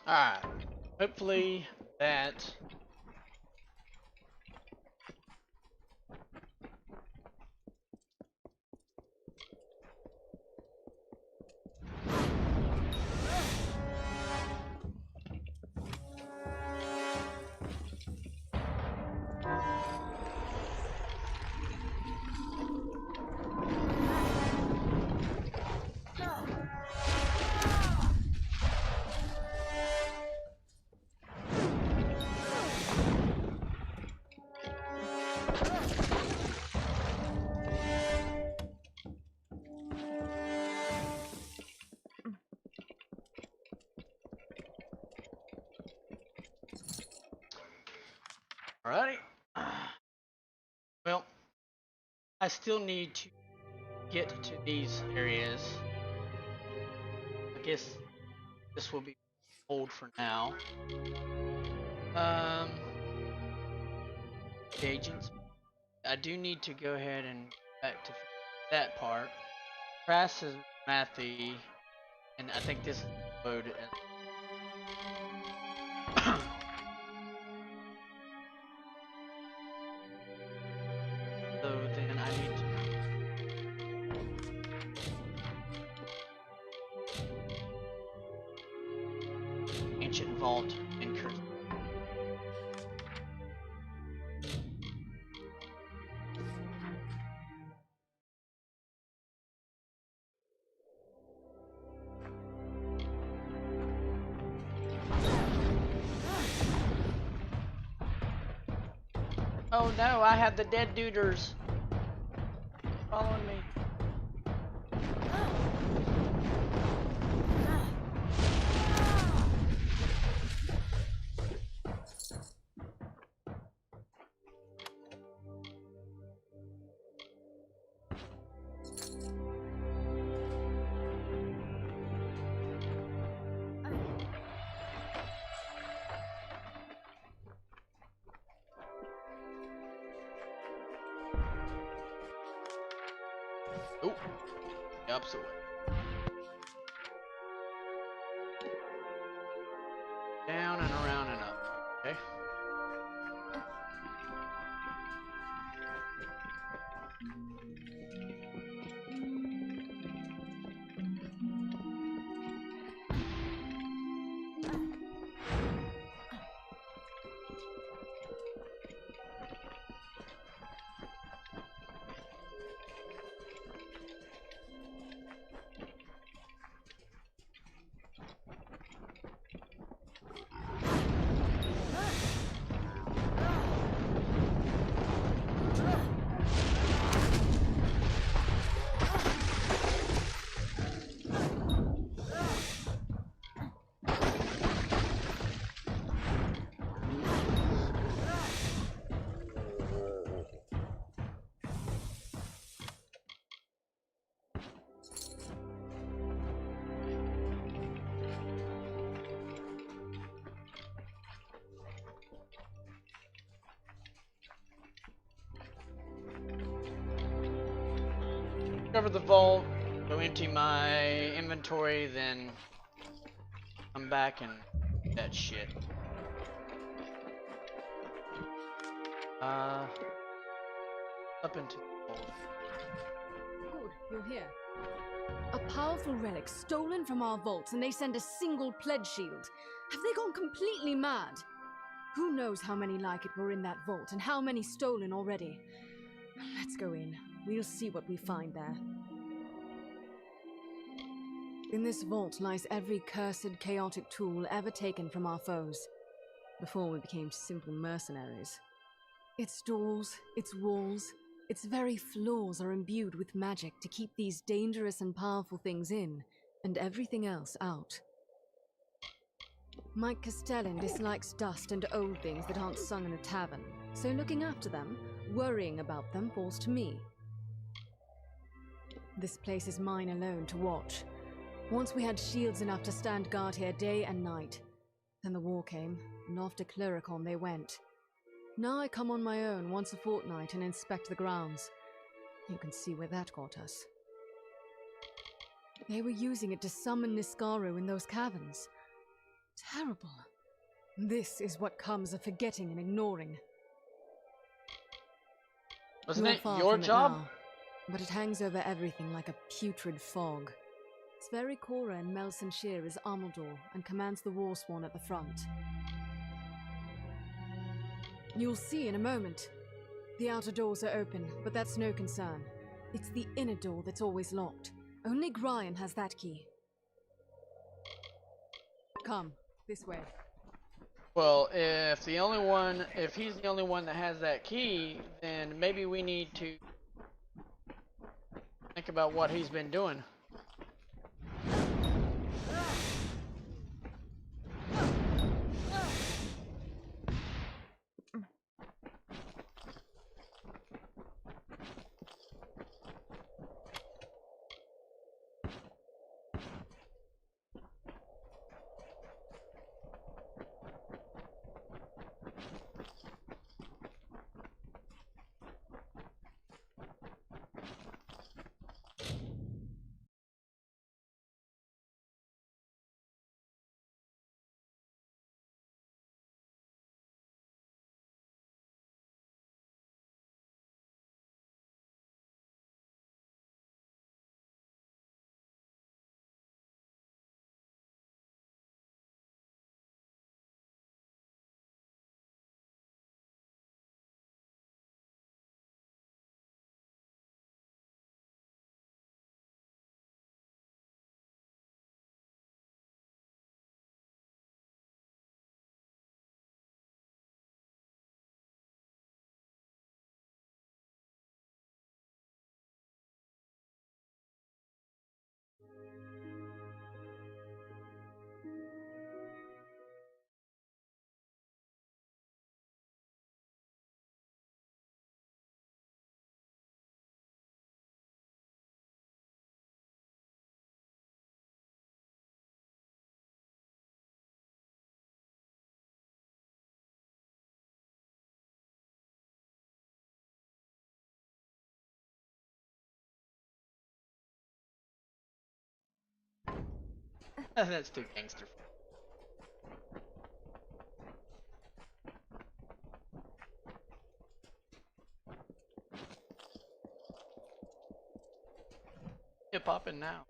Alright. Hopefully that. Alrighty. Well, I still need to get to these areas. I guess this will be hold for now. Um, the agents. I do need to go ahead and back to that part. Crass is Matthew, and I think this is mode. So then I need to ancient vault and curse. Oh no, I have the dead duders following me. Oh, the opposite way. Down and around and up. Okay. Cover the vault, go empty my inventory, then come back and that shit. Uh, up into the vault. Good, you're here. A powerful relic stolen from our vaults, and they send a single pledge shield. Have they gone completely mad? Who knows how many like it were in that vault, and how many stolen already? Let's go in. We'll see what we find there. In this vault lies every cursed, chaotic tool ever taken from our foes, before we became simple mercenaries. Its doors, its walls, its very floors are imbued with magic to keep these dangerous and powerful things in, and everything else out. Mike Castellan dislikes dust and old things that aren't sung in a tavern, so looking after them, worrying about them, falls to me. This place is mine alone to watch. Once we had shields enough to stand guard here day and night. Then the war came, and off to Cluricon they went. Now I come on my own once a fortnight and inspect the grounds. You can see where that got us. They were using it to summon Niscaro in those caverns. Terrible. This is what comes of forgetting and ignoring. Wasn't You're it far your from job? it now, but it hangs over everything like a putrid fog. Its very core in Melson Shear is Amalur and commands the Warsworn at the front. You'll see in a moment. The outer doors are open, but that's no concern. It's the inner door that's always locked. Only Gryan has that key. Come, this way. Well, if he's the only one that has that key, then maybe we need to think about what he's been doing. That's too gangster. Hip hopping now.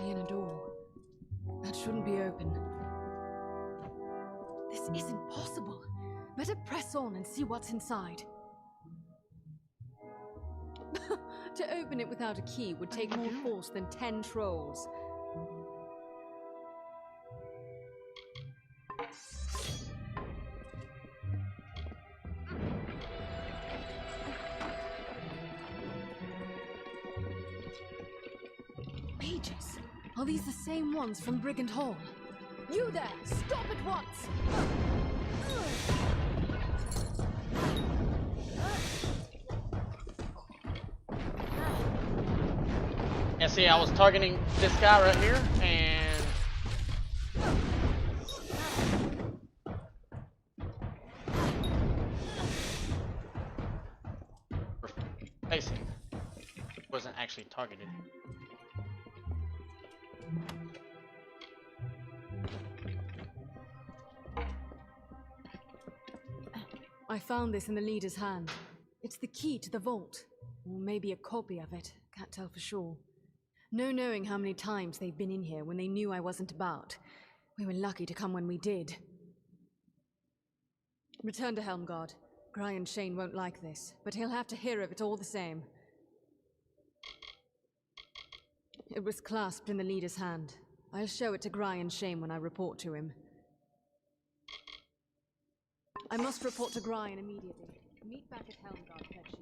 The inner door. That shouldn't be open. This isn't possible. Better press on and see what's inside. To open it without a key would take more force than 10 trolls. Mages! Are these the same ones from Brigand Hall? You there! Stop at once! Yeah, see, I was targeting this guy right here, and facing wasn't actually targeted. I found this in the leader's hand. It's the key to the vault. Or maybe a copy of it. Can't tell for sure. No knowing how many times they've been in here when they knew I wasn't about. We were lucky to come when we did. Return to Helmguard. Gryan Shane won't like this, but he'll have to hear of it all the same. It was clasped in the leader's hand. I'll show it to Gryan Shane when I report to him. I must report to Gryan immediately. Meet back at Helmguard, said she.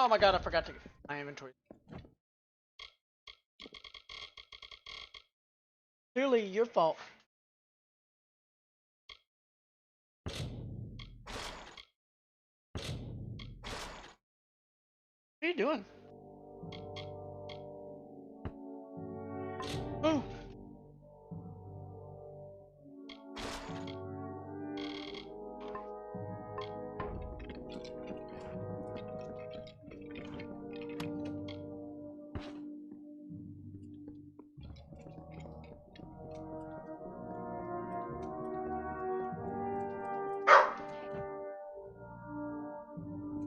Oh my god, I forgot to get my inventory. Clearly your fault. What are you doing? Ooh.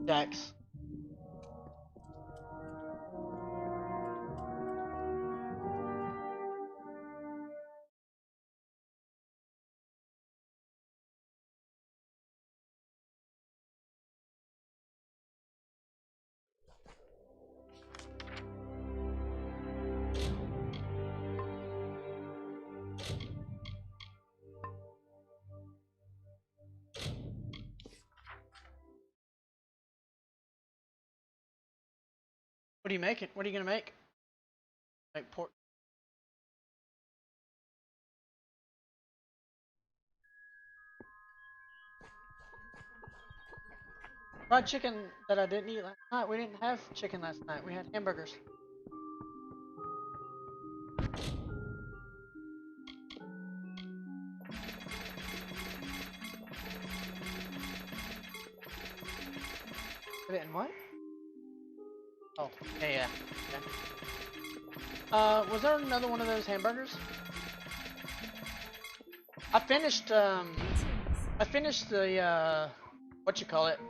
Jax. What are you making? What are you gonna make? Make pork. Fried chicken that I didn't eat last night. We didn't have chicken last night. We had hamburgers. Put it in what? Oh, yeah. Was there another one of those hamburgers? I finished the, what you call it,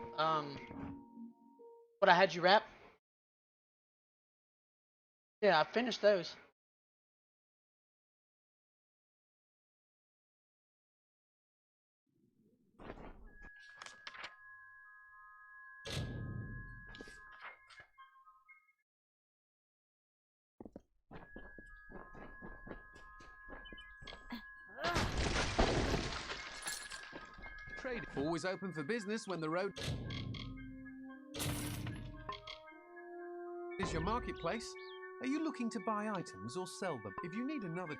what I had you wrap. Yeah, I finished those. Trade always open for business when the road is your marketplace. Are you looking to buy items or sell them? If you need another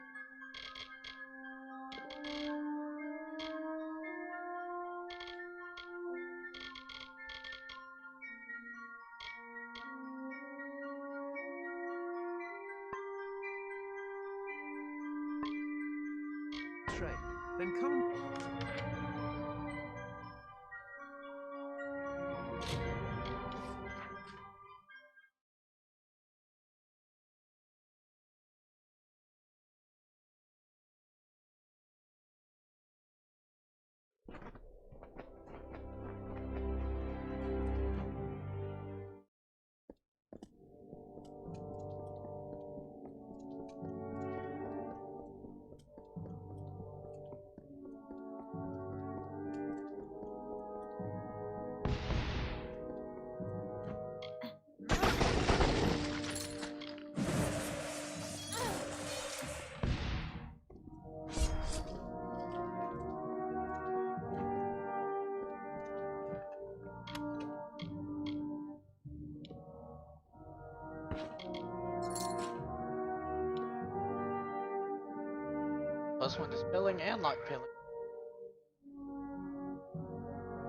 trade, then come. +1 dispelling and lock pilling.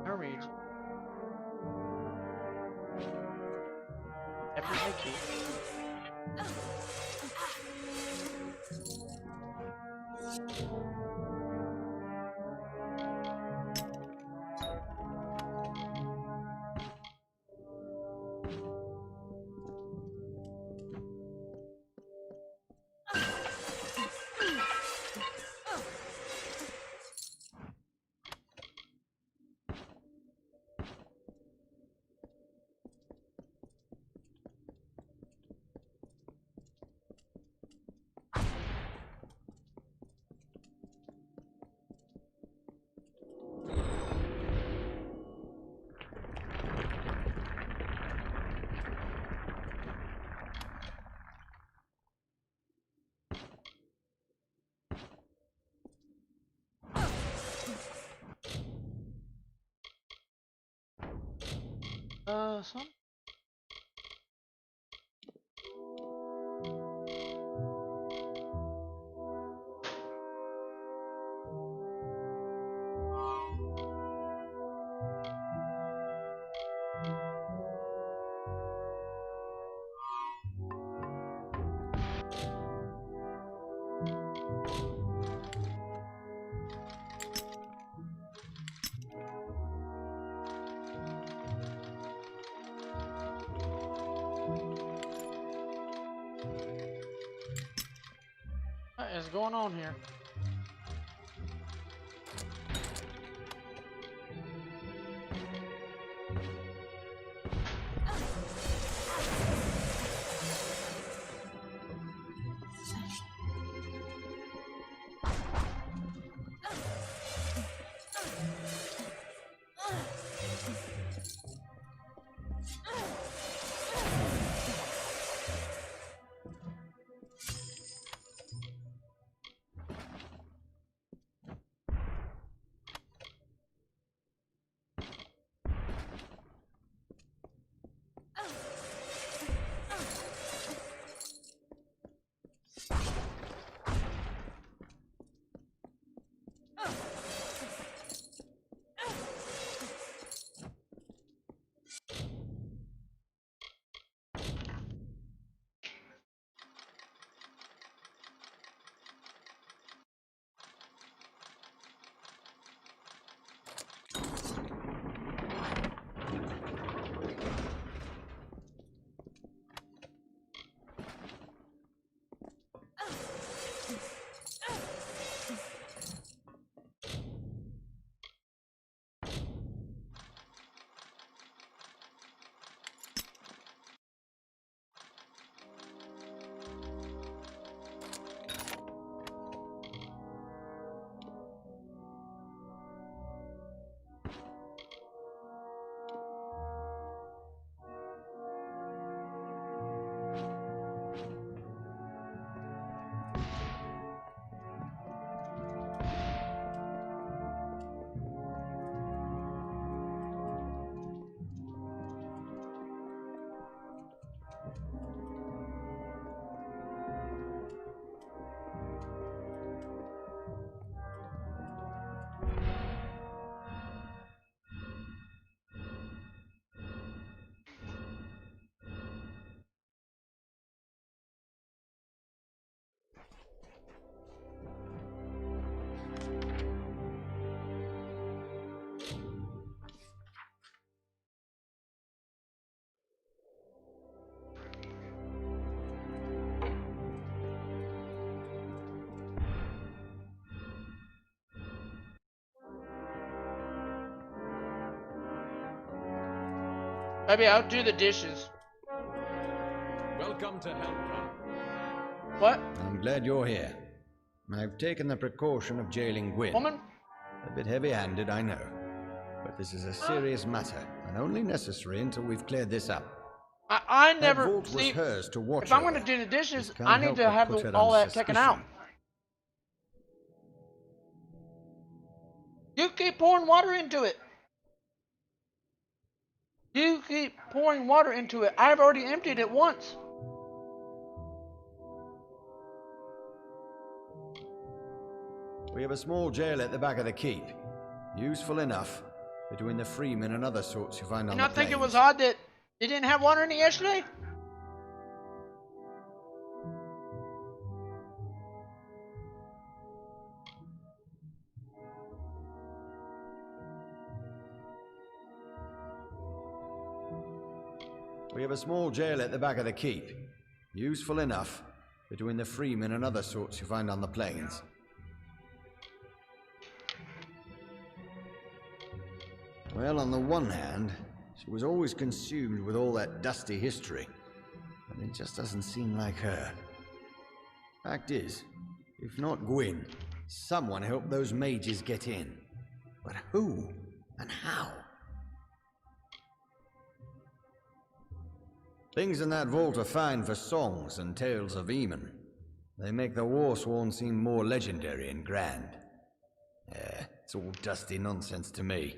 I read you. Everyday key. Some is going on here? Maybe I'll do the dishes. Welcome to Helcom. What? I'm glad you're here. I've taken the precaution of jailing Gwyn. Woman? A bit heavy-handed, I know. But this is a serious matter, and only necessary until we've cleared this up. I That never vault was see. hers to watch If I'm over. going to do the dishes, This can't I need help to but have put her all under that taken out. suspicion. You keep pouring water into it. You keep pouring water into it. I've already emptied it once. We have a small jail at the back of the keep. Useful enough, between the freemen and other sorts you find on And I the think it was plains. odd that you didn't have water in it yesterday. We have a small jail at the back of the keep. Useful enough, between the freemen and other sorts you find on the plains. Well, on the one hand, she was always consumed with all that dusty history, and it just doesn't seem like her. Fact is, if not Gwyn, someone helped those mages get in. But who and how? Things in that vault are fine for songs and tales of Eamon. They make the Warsworn seem more legendary and grand. It's all dusty nonsense to me.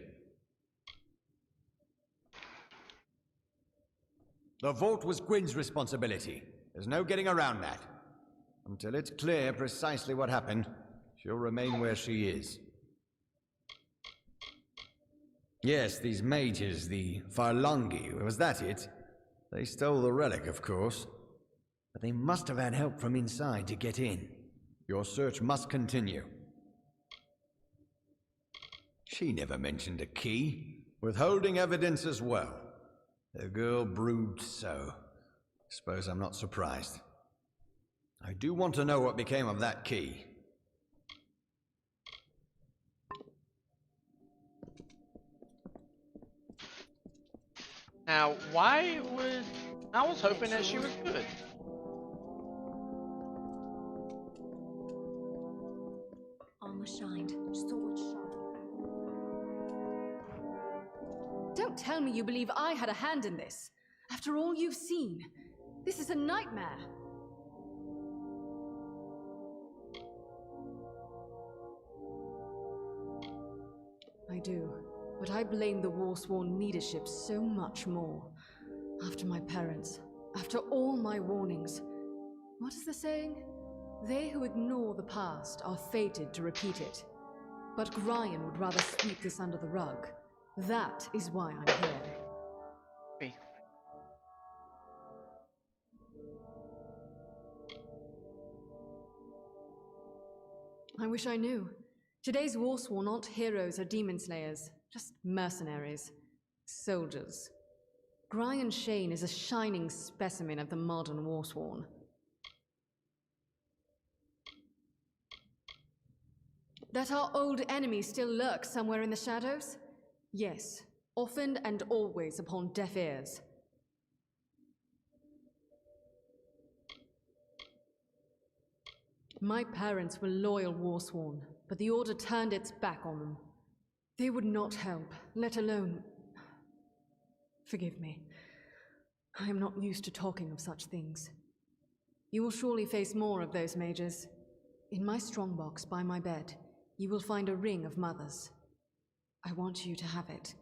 The vault was Gwyn's responsibility. There's no getting around that. Until it's clear precisely what happened, she'll remain where she is. Yes, these mages, the Farlangi, was that it? They stole the relic, of course. But they must have had help from inside to get in. Your search must continue. She never mentioned a key. Withholding evidence as well. The girl brooded so. Suppose I'm not surprised. I do want to know what became of that key. Now, why would... I was hoping that she was good. Armor shined, sword sharp. Don't tell me you believe I had a hand in this. After all you've seen, this is a nightmare. I do, but I blame the Warsworn leadership so much more. After my parents, after all my warnings. What is the saying? They who ignore the past are fated to repeat it. But Gryan would rather sweep this under the rug. That is why I'm here. Me. I wish I knew. Today's Warsworn aren't heroes or demon slayers, just mercenaries. Soldiers. Gryan Shane is a shining specimen of the modern Warsworn. That our old enemy still lurks somewhere in the shadows? Yes, often and always upon deaf ears. My parents were loyal Warsworn, but the Order turned its back on them. They would not help, let alone... Forgive me. I am not used to talking of such things. You will surely face more of those mages. In my strongbox by my bed, you will find a ring of mothers. I want you to have it.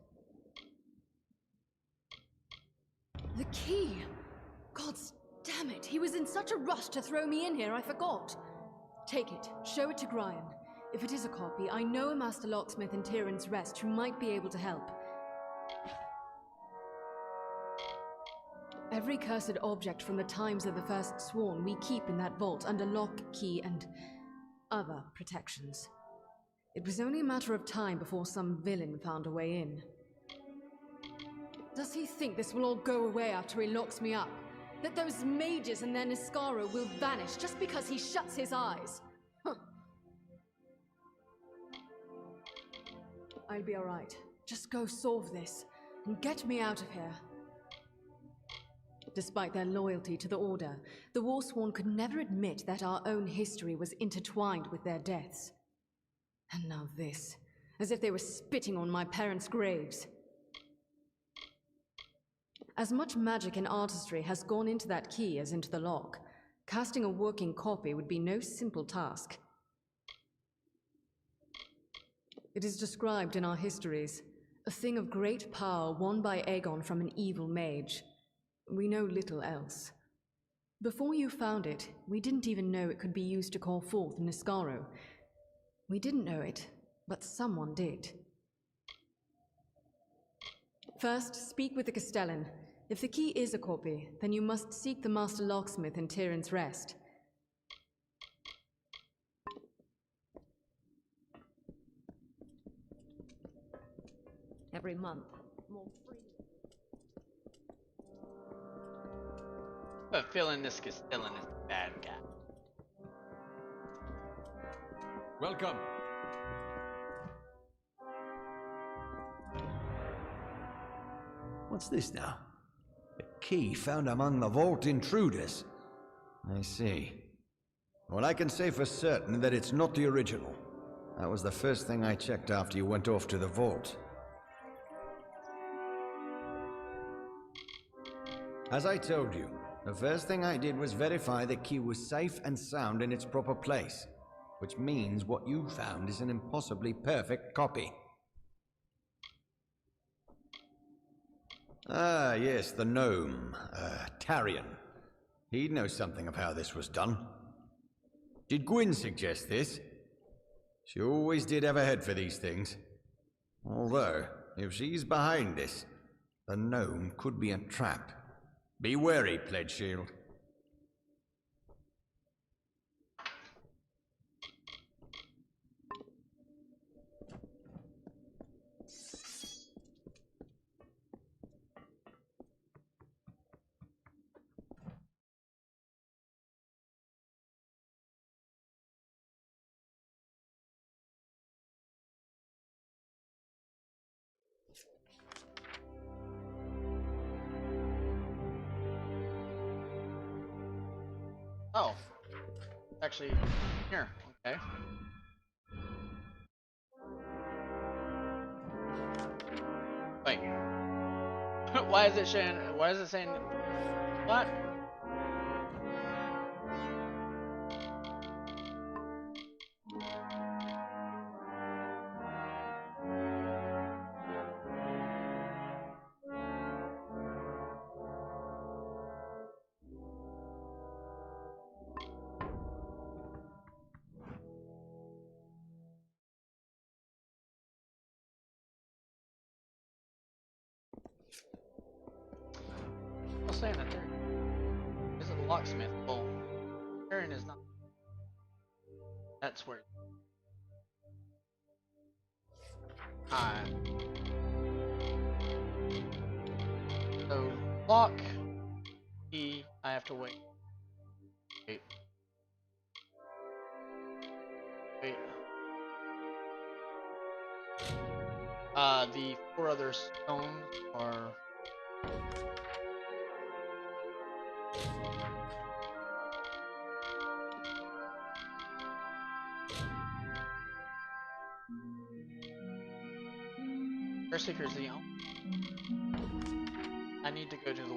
The key! Gods damn it, he was in such a rush to throw me in here, I forgot. Take it, show it to Gryan. If it is a copy, I know a Master Locksmith in Tyrion's Rest who might be able to help. Every cursed object from the times of the First Sworn we keep in that vault under lock, key, and other protections. It was only a matter of time before some villain found a way in. Does he think this will all go away after he locks me up? That those mages and their Niskaro will vanish just because he shuts his eyes? Huh. I'll be alright. Just go solve this, and get me out of here. Despite their loyalty to the Order, the Warsworn could never admit that our own history was intertwined with their deaths. And now this, as if they were spitting on my parents' graves. As much magic and artistry has gone into that key as into the lock, casting a working copy would be no simple task. It is described in our histories, a thing of great power won by Aegon from an evil mage. We know little else. Before you found it, we didn't even know it could be used to call forth Niskaro. We didn't know it, but someone did. First, speak with the Castellan. If the key is a copy, then you must seek the Master Locksmith in Tyrion's Rest. Every month, more freely. I have a feeling this Castellan is a bad guy. Welcome. What's this now? A key found among the vault intruders. I see. Well, I can say for certain that it's not the original. That was the first thing I checked after you went off to the vault. As I told you, the first thing I did was verify the key was safe and sound in its proper place, which means what you found is an impossibly perfect copy. Ah, yes, the gnome, Tarion. He'd know something of how this was done. Did Gwyn suggest this? She always did have a head for these things. Although, if she's behind this, the gnome could be a trap. Be wary, Pledge Shield. Oh, actually, here. Okay. Wait. Why is it saying? Why is it saying? What? I'm saying that there is a locksmith. Well, Aaron is not. That's where. Alright. So lock key. I have to wait. Wait. Wait. The 4 other stones are. Earthseeker's the only. I need to go to the.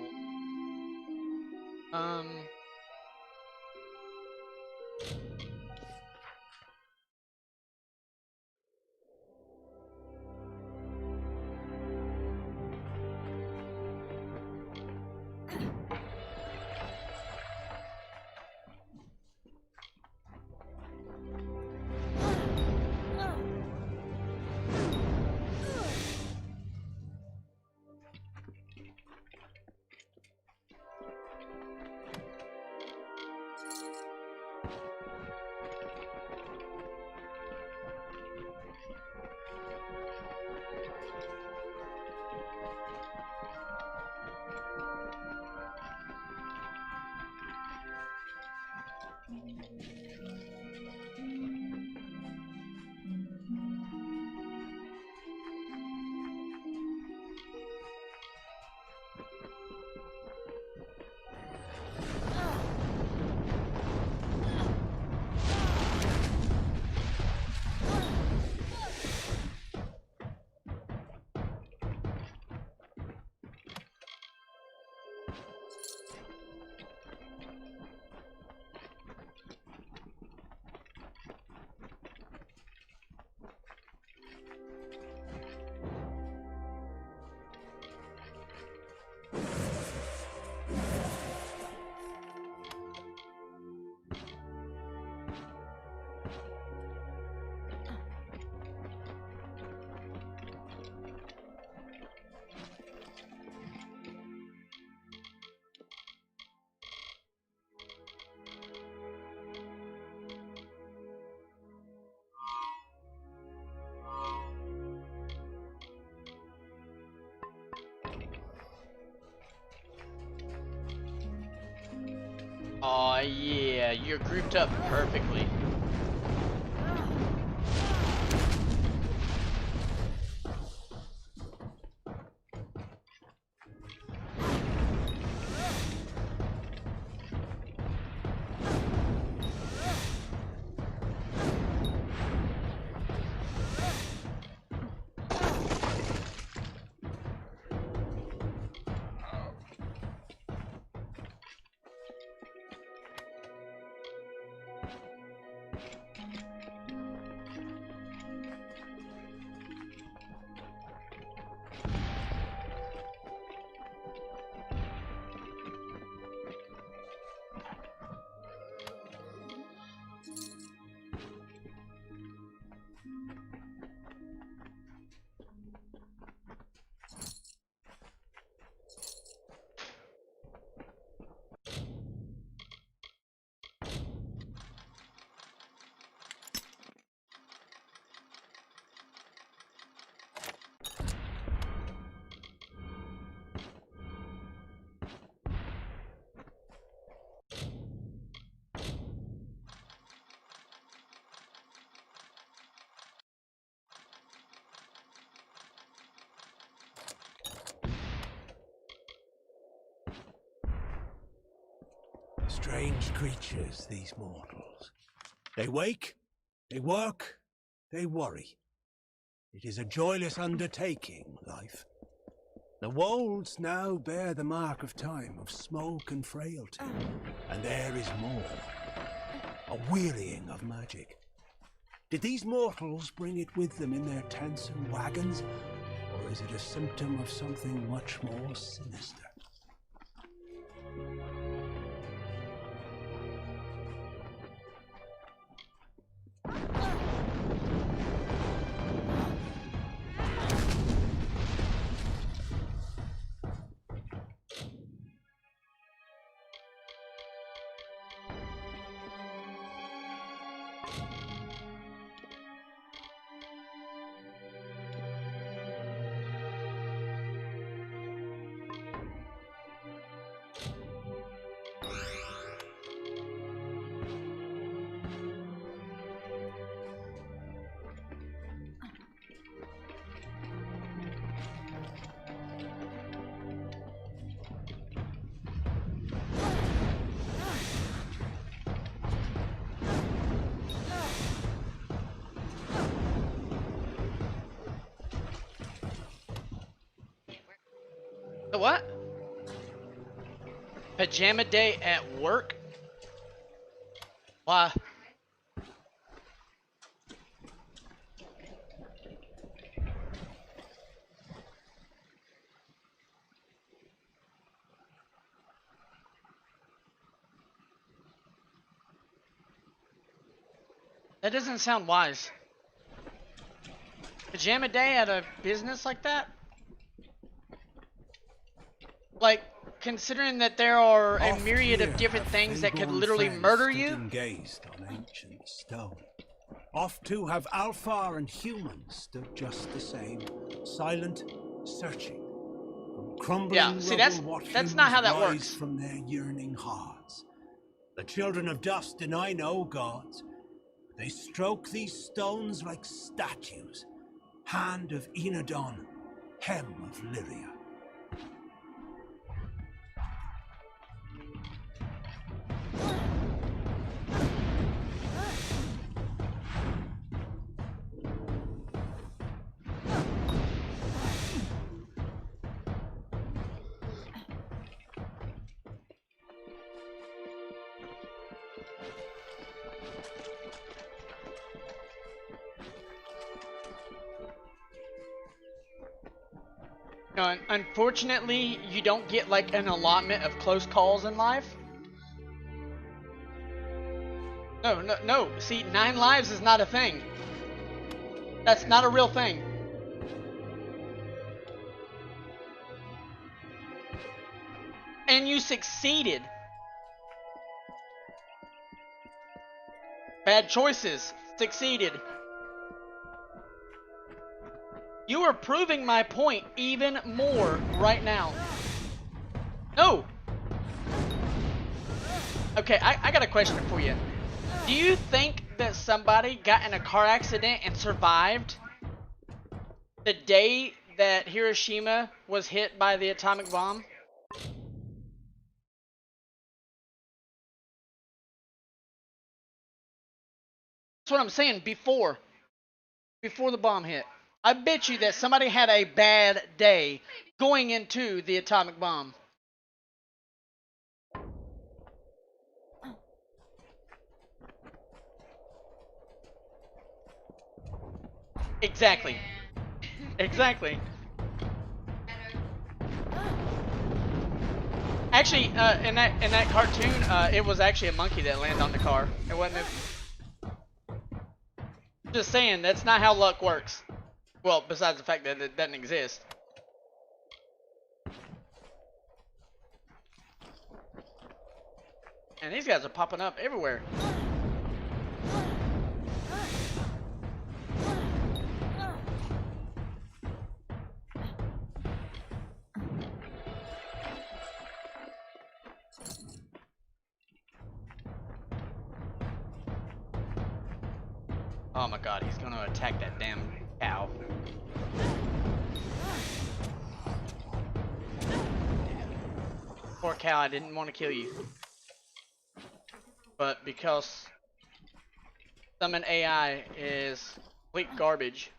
Oh yeah, you're grouped up perfectly. Strange creatures, these mortals. They wake, they work, they worry. It is a joyless undertaking, life. The wolds now bear the mark of time, of smoke and frailty. And there is more. A wearying of magic. Did these mortals bring it with them in their tents and wagons? Or is it a symptom of something much more sinister? The what? Pajama day at work? Why? That doesn't sound wise. Pajama day at a business like that? Like, considering that there are a Oft myriad of here different have things that could free-born literally friends murder stood you? and gazed on ancient stone. Oft too have Alfar and humans stood just the same, silent, searching. From crumbling Yeah, see, rubble, what that's not how that rise works. from their yearning hearts. The children of dust deny no gods. They stroke these stones like statues. Hand of Enodon, hem of Lyria. No, unfortunately, you don't get like an allotment of close calls in life. No. See, 9 lives is not a thing. That's not a real thing. And you succeeded. Bad choices. Succeeded. You are proving my point even more right now. No! Okay, I got a question for you. Do you think that somebody got in a car accident and survived the day that Hiroshima was hit by the atomic bomb? That's what I'm saying, before the bomb hit. I bet you that somebody had a bad day going into the atomic bomb. Exactly. Exactly. Actually, in that cartoon, it was actually a monkey that landed on the car. It wasn't. Just saying, that's not how luck works. Well, besides the fact that it doesn't exist. And these guys are popping up everywhere. Oh my god, he's gonna attack that damn cow. Poor cow, I didn't want to kill you. but because summon AI is complete garbage.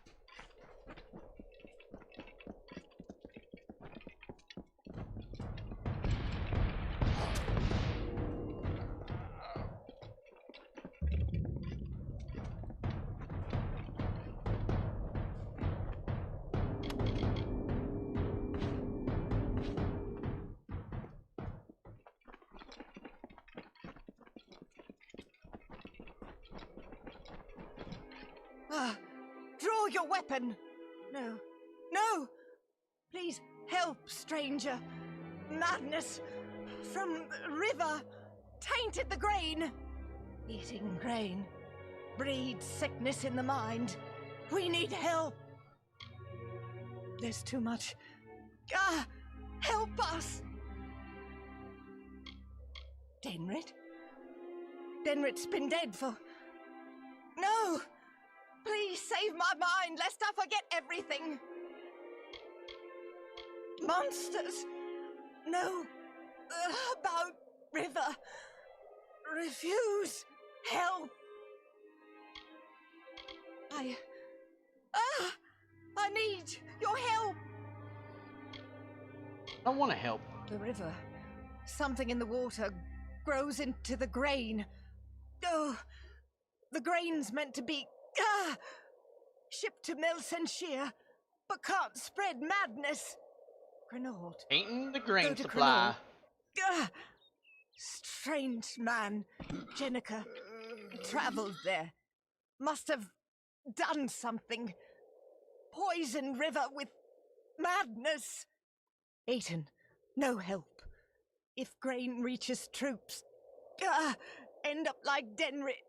Draw your weapon! No. No! Please help, stranger. Madness from the river tainted the grain. Eating grain breeds sickness in the mind. We need help. There's too much. Help us! Denrit? Denrit's been dead for... No! Please save my mind, lest I forget everything. Monsters. No. About river. Refuse. Help. I need your help. I don't want to help. The river. Something in the water grows into the grain. Oh, the grain's meant to be shipped to Melsenshire, but can't spread madness. Grenord. Ain't the grain Go to supply. Strange man, Jenica, travelled there. Must have done something. Poisoned river with madness. Aiton, no help. If grain reaches troops, end up like Denrit,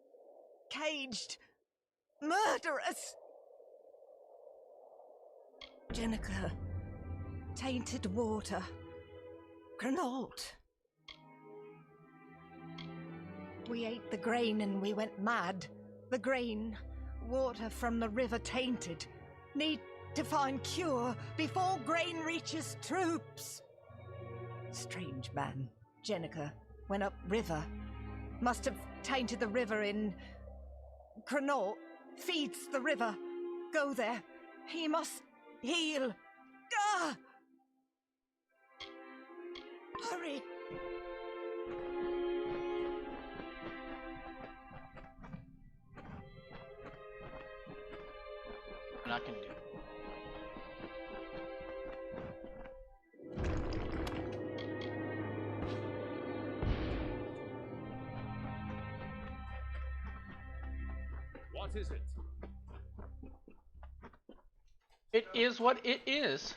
caged, murderous. Jenica, tainted water, Grenald. We ate the grain and we went mad. The grain, water from the river tainted. Need to find cure before grain reaches troops. Strange man, Jenica, went up river. Must have tainted the river in... Grenald feeds the river. Go there. He must heal. Hurry. And I can do. What is it? It is what it is.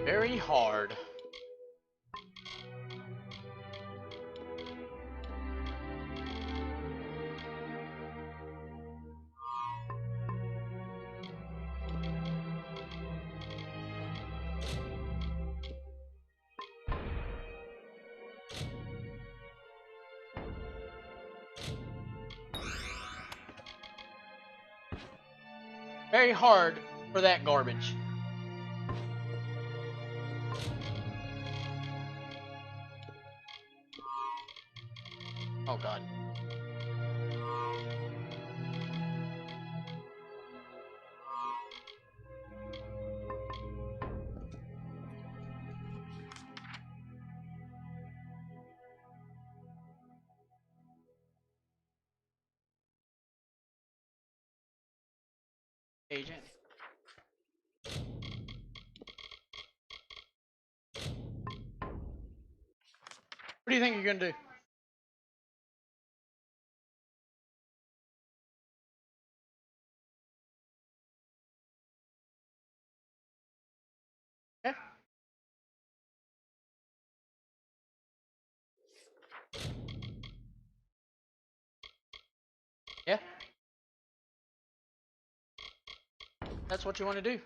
Very hard. Very hard for that garbage. Oh god. Agent. What do you think you're gonna do? Okay. Yeah. That's what you want to do.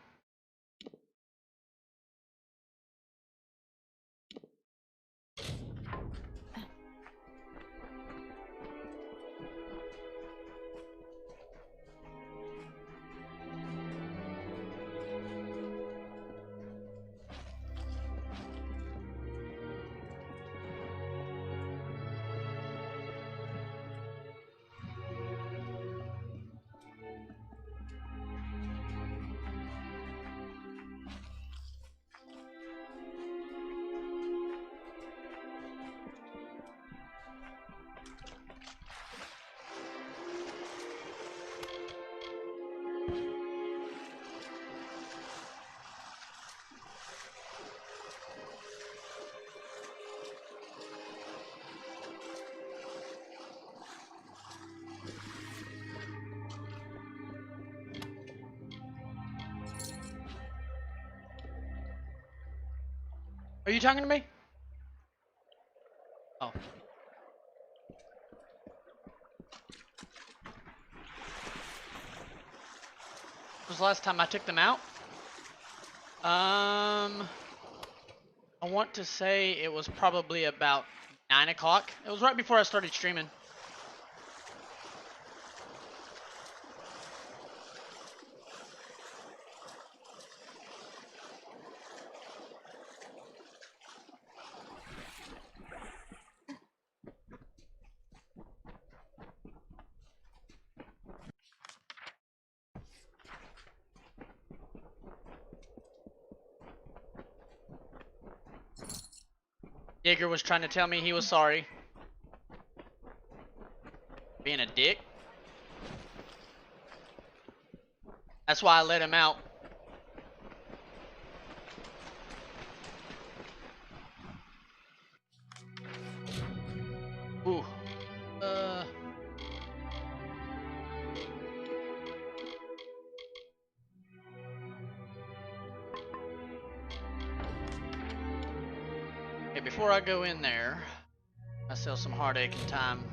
Are you talking to me? Oh. Was the last time I took them out? I want to say it was probably about 9 o'clock. It was right before I started streaming. Jaeger was trying to tell me he was sorry. Being a dick. That's why I let him out. Ooh. Okay, before I go in there, I sell some heartache and time.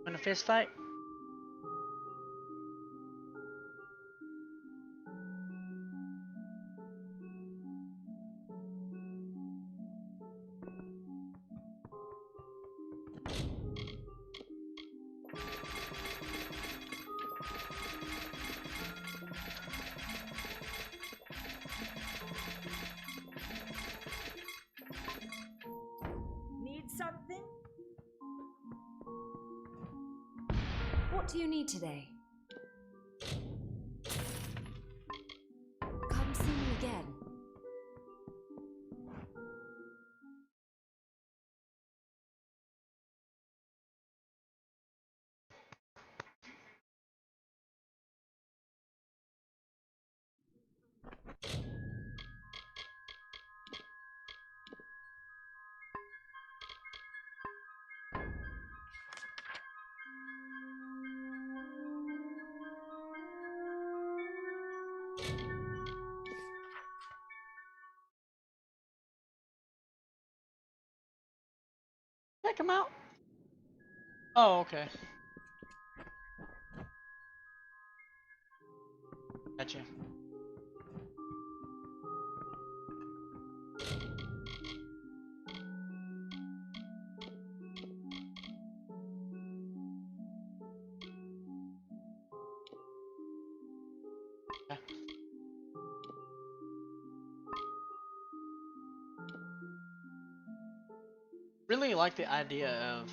In a fist fight? Need something? What do you need today? Come see me again. Check him out. Oh, okay. Gotcha. Okay. Really like the idea of,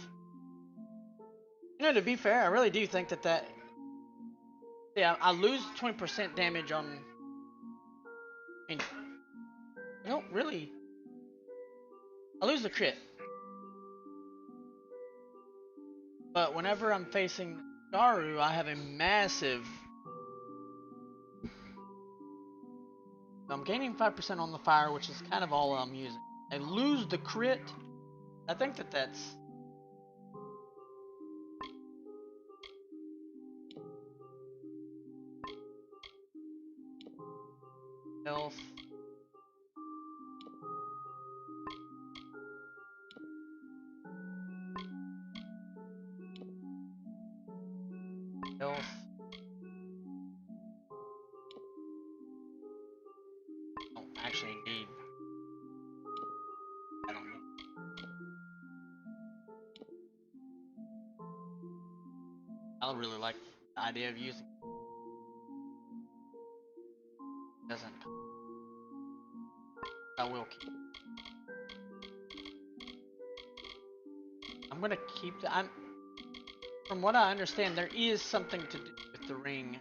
to be fair, I really do think that yeah, I lose 20% damage on, I mean, no, really, I lose the crit. But whenever I'm facing Garu, I have a massive. I'm gaining 5% on the fire, which is kind of all I'm using. I lose the crit. I think that's health. Health. I don't actually need. I don't need. I really like the idea of using. Doesn't. I will keep. I'm gonna keep the. From what I understand, there is something to do with the rings.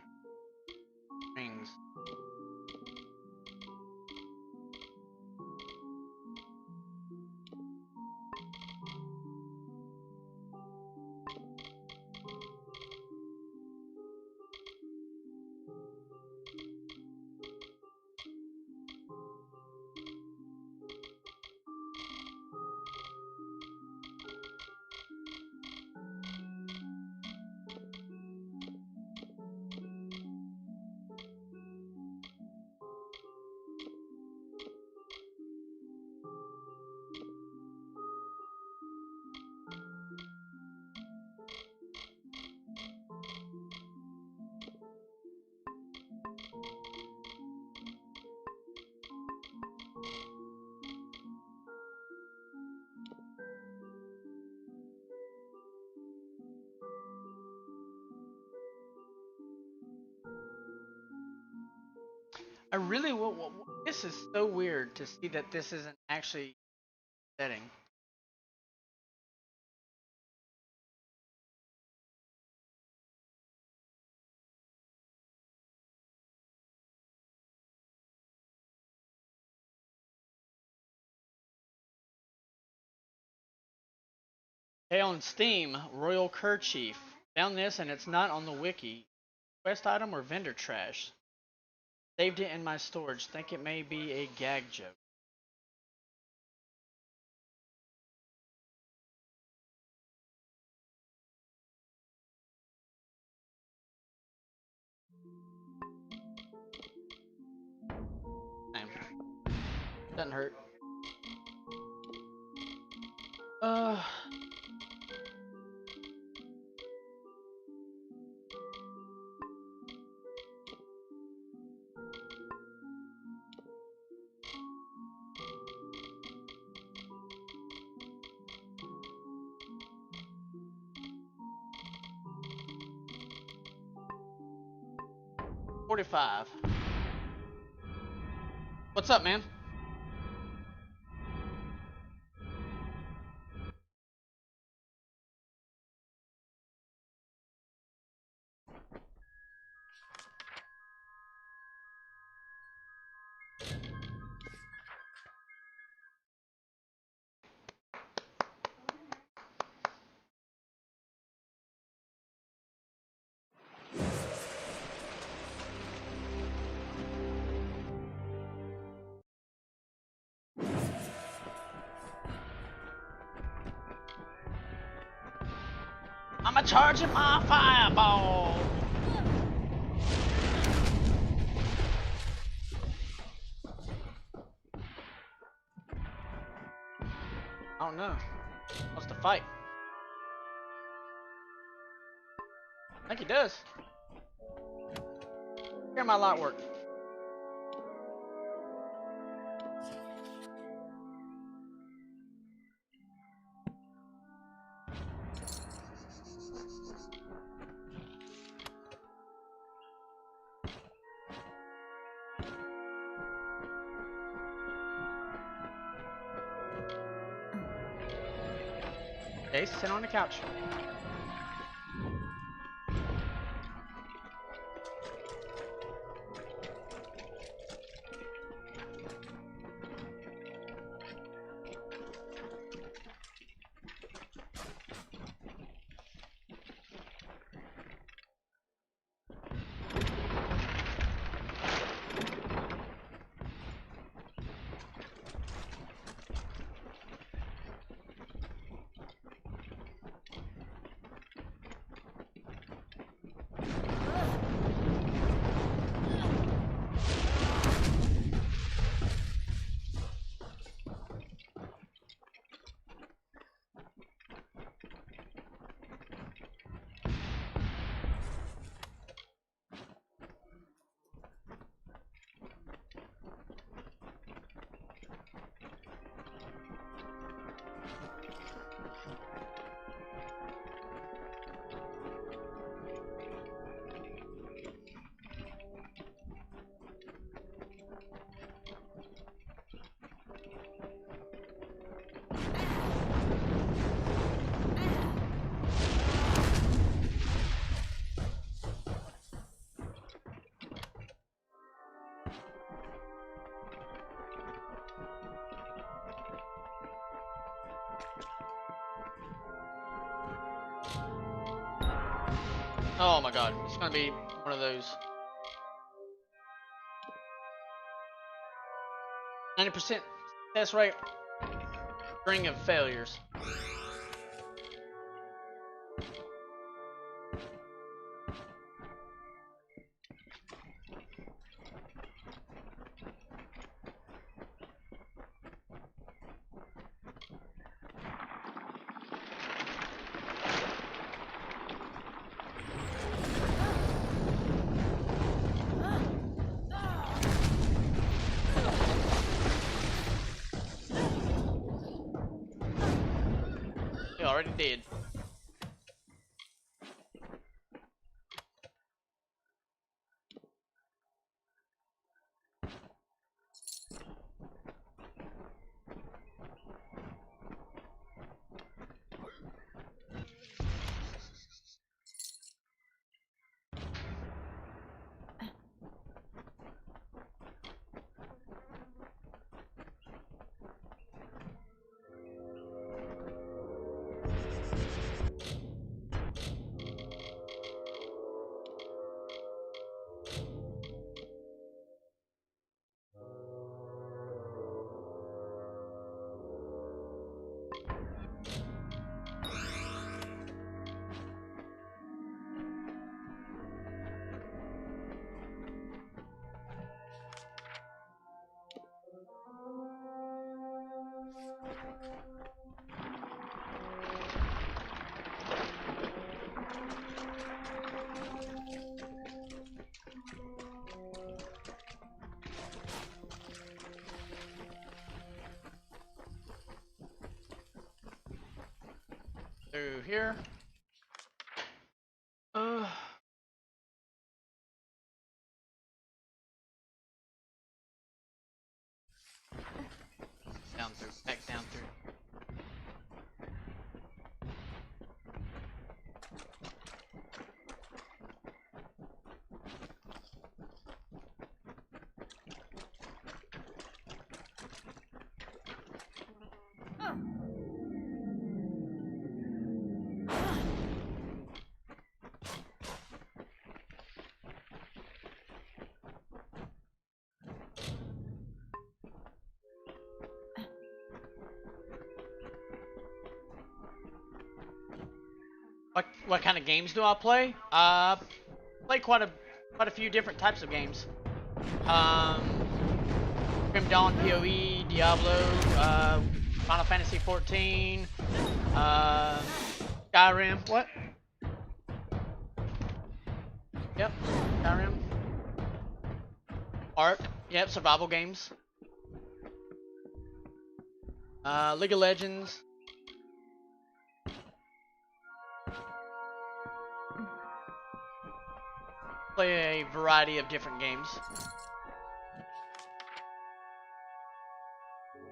I really will. This is so weird to see that this isn't actually setting. Hey, on Steam, Royal Kerchief. Found this and it's not on the wiki. Quest item or vendor trash? Saved it in my storage. Think it may be a gag joke. Damn. Doesn't hurt. Uh. $45. What's up, man? I'm a charging my fireball. I don't know. What's the fight? I think he does. Hear my light work. Okay, sit on the couch. Oh my god, it's gonna be one of those. 90% success rate. String of failures. He already did. Through here. Down through, back down through. What kind of games do I play? Play quite a few different types of games. Grim Dawn, PoE, Diablo, Final Fantasy 14, Skyrim. What? Yep, Skyrim. Ark. Yep, survival games. League of Legends. Play a variety of different games.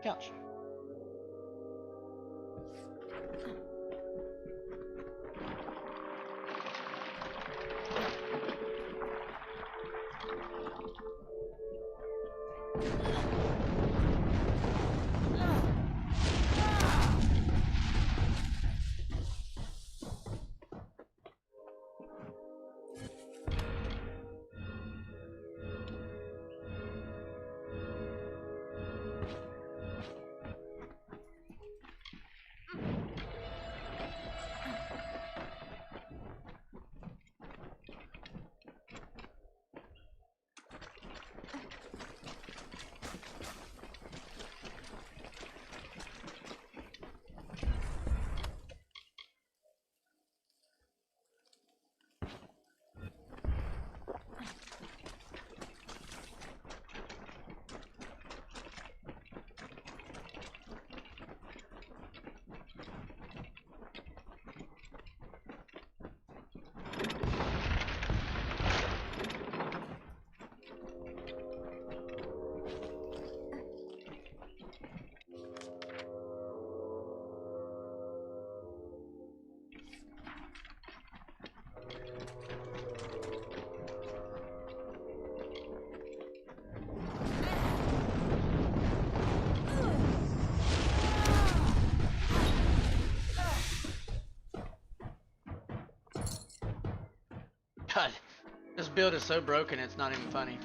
Couch. God, this build is so broken it's not even funny.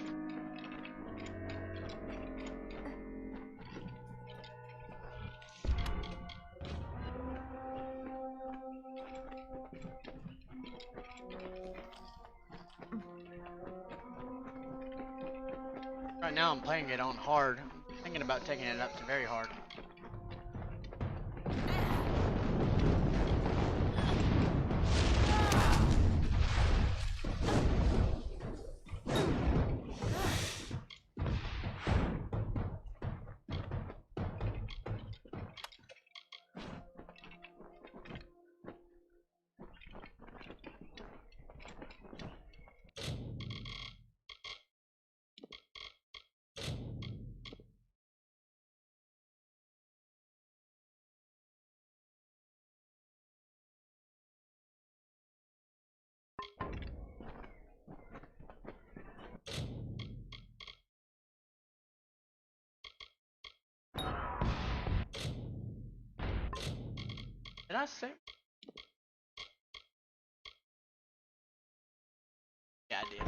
Right now I'm playing it on hard. I'm thinking about taking it up to very hard. Did I say? Yeah, I did.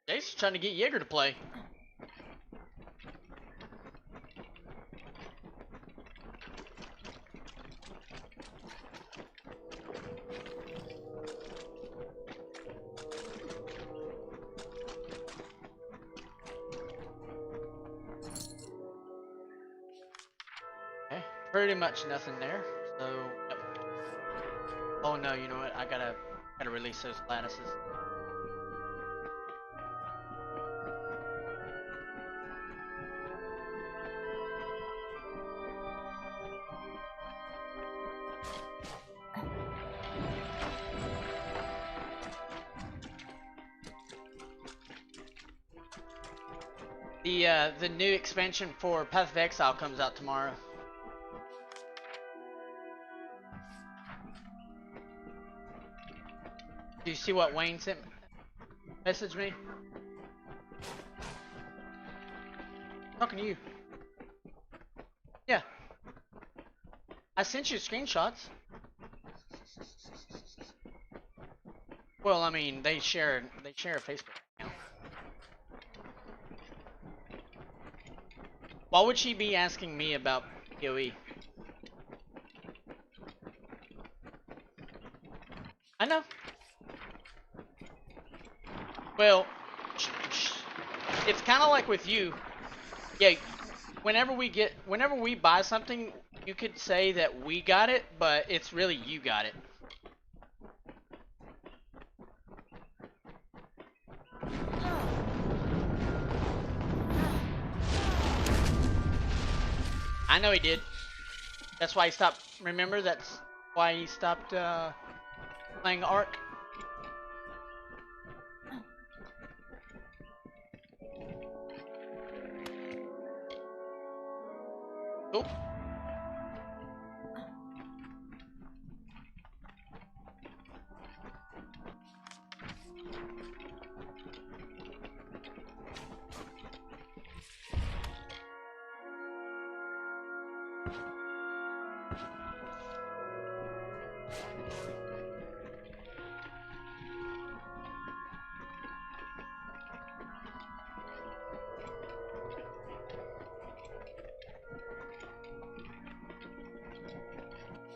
Jake's trying to get Jaeger to play. Okay, pretty much nothing there. So, yep. Oh no, you know what? I gotta release those lattices. The new expansion for Path of Exile comes out tomorrow. Do you see what Wayne sent? Messaged me? Talking to you. Yeah. I sent you screenshots. Well, I mean, they share a Facebook account. Why would she be asking me about PoE? I know. Well, it's kind of like with you. Yeah, whenever we buy something, you could say that we got it, but it's really you got it. I know he did. That's why he stopped. Remember, that's why he stopped playing Ark. Cool.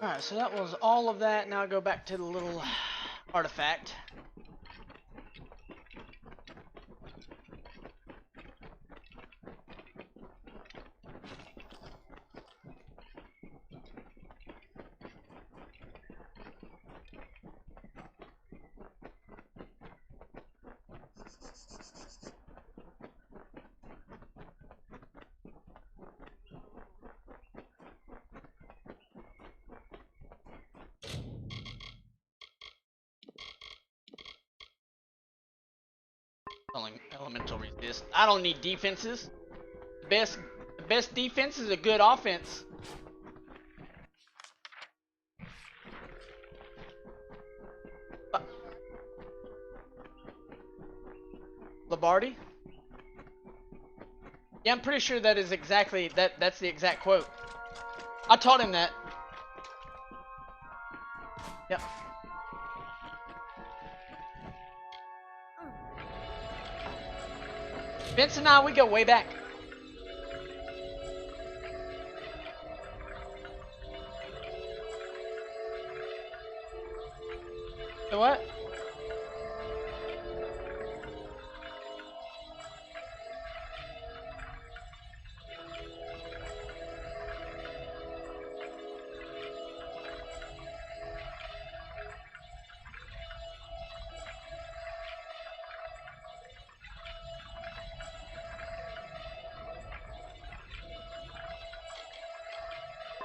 Alright, so that was all of that. Now I go back to the little artifact. Elemental resist. I don't need defenses. The best defense is a good offense. Labardi? Yeah, I'm pretty sure that is exactly that. That's the exact quote. I taught him that. Yep. Vince and I, we go way back. The what?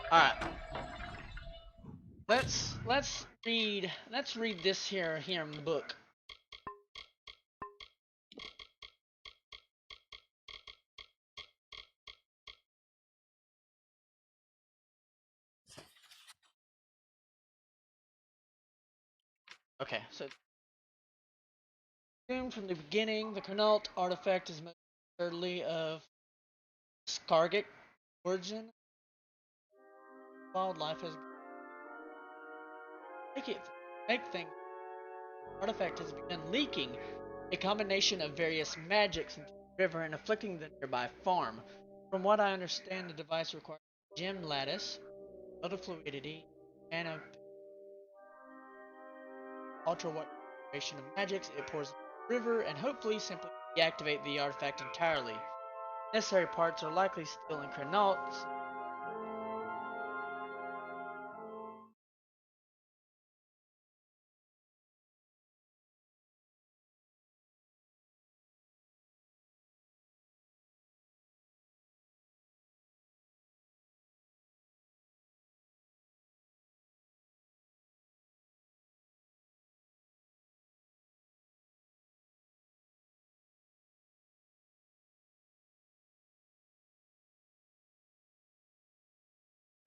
All right. Let's read this here in the book. Okay, so from the beginning, the Quinault artifact is most assuredly of Skargic origin. Wildlife has make things. Artifact has begun leaking a combination of various magics into the river and afflicting the nearby farm. From what I understand, the device requires gem lattice, other fluidity, and a ultra what of magics. It pours into the river and hopefully simply deactivate the artifact entirely. Necessary parts are likely still in Quinault.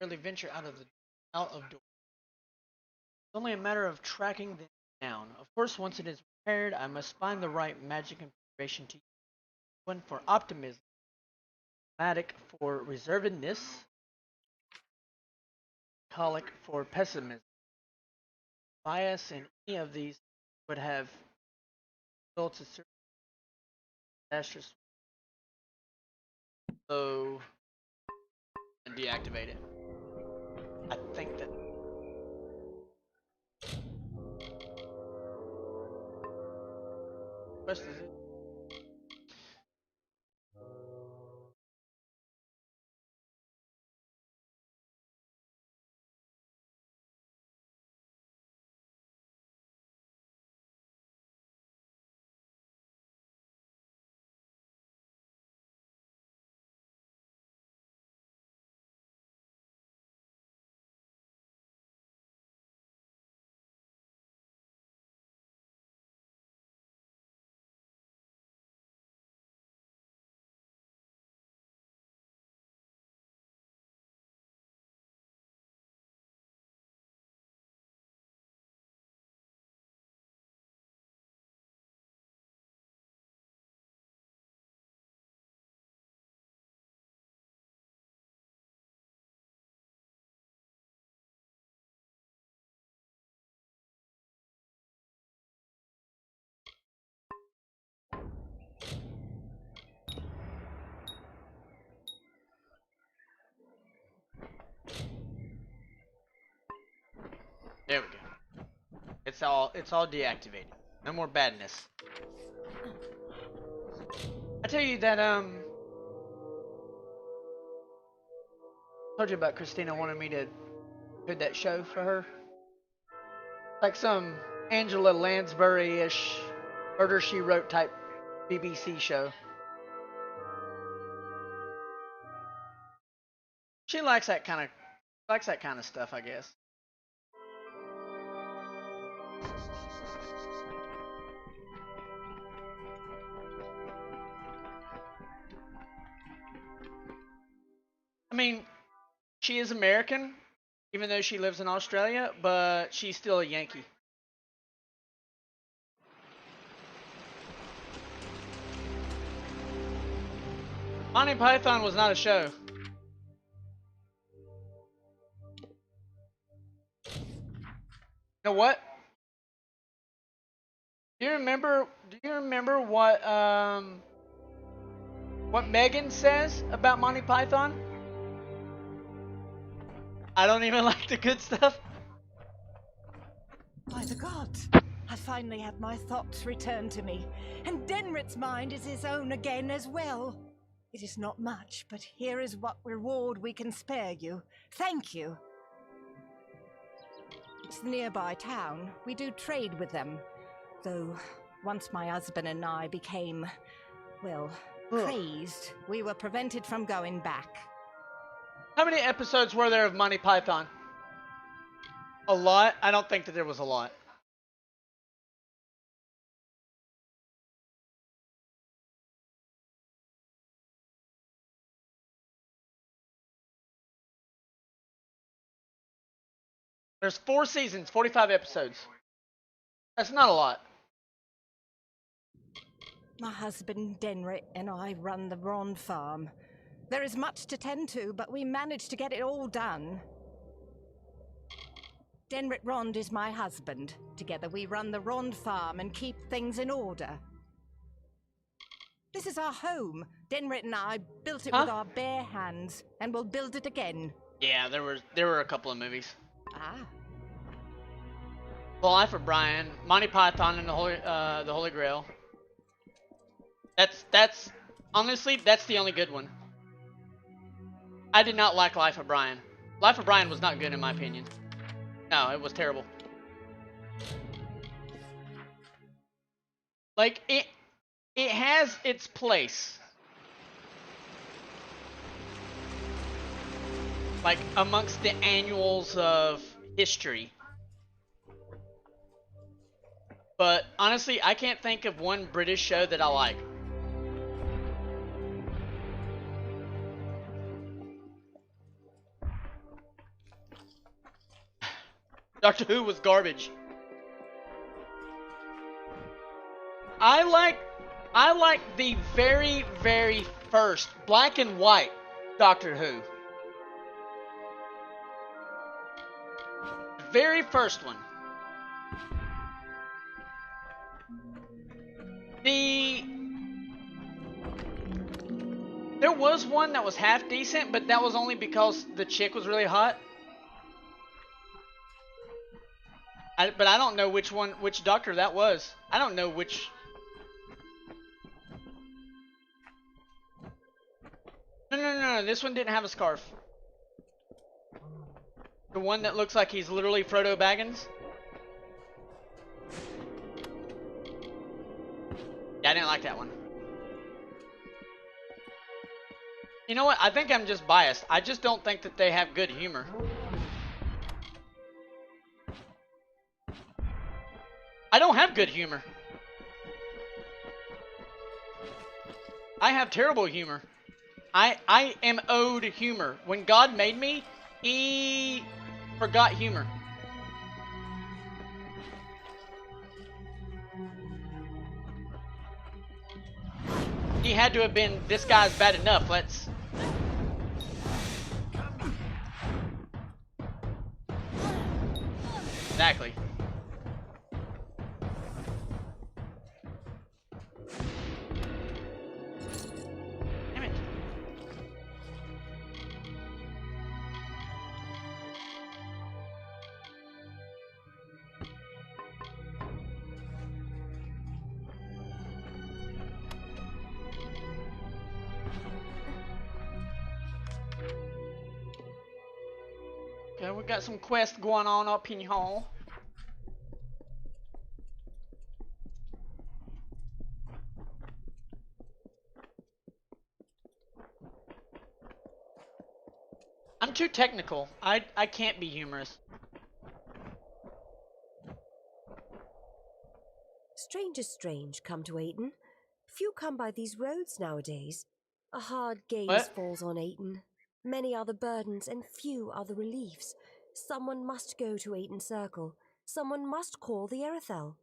Really venture out of door. It's only a matter of tracking them down. Of course, once it is repaired, I must find the right magic configuration to use. One for optimism, matic for reservedness, colic for pessimism. Bias in any of these would have results in certain disasters. So, and deactivate it. I think that. Quest is it? There we go. It's all deactivated. No more badness. I tell you that told you about Christina wanting me to do that show for her. Like some Angela Lansbury-ish Murder She Wrote type BBC show. She likes that kind of stuff, I guess. I mean, she is American, even though she lives in Australia, but she's still a Yankee. Monty Python was not a show. You know what? Do you remember what Megan says about Monty Python? I don't even like the good stuff. By the gods, I finally have my thoughts return to me, and Denrit's mind is his own again as well. It is not much, but here is what reward we can spare you. Thank you. It's the nearby town. We do trade with them. Though, once my husband and I became, well, crazed, we were prevented from going back. How many episodes were there of Monty Python? A lot? I don't think that there was a lot. There's 4 seasons, 45 episodes. That's not a lot. My husband, Denrit, and I run the Ron farm. There is much to tend to, but we managed to get it all done. Denrit Rond is my husband. Together we run the Rond farm and keep things in order. This is our home. Denrit and I built it with our bare hands, and we'll build it again. Yeah, there were a couple of movies. Ah. The Life of Brian, Monty Python, and the Holy Grail. That's honestly that's the only good one. I did not like Life of Brian. Life of Brian was not good in my opinion. No, it was terrible. Like it has its place. Like amongst the annuals of history. But honestly, I can't think of one British show that I like. Doctor Who was garbage. I like the very, very first black and white Doctor Who. The very first one. There was one that was half decent, but that was only because the chick was really hot. But I don't know which doctor that was. I don't know which. No. This one didn't have a scarf. The one that looks like he's literally Frodo Baggins. Yeah, I didn't like that one. You know what? I think I'm just biased. I just don't think that they have good humor. I don't have good humor. I have terrible humor. I am owed humor. When God made me, He forgot humor. He had to have been, this guy's bad enough, let's... Exactly. Damn it. Okay, we got some quests going on up in here. I'm too technical. I can't be humorous. Strangers strange come to Ayton. Few come by these roads nowadays. A hard gaze What? falls on Ayton. Many are the burdens and few are the reliefs. Someone must go to Ayton Circle. Someone must call the Erathell.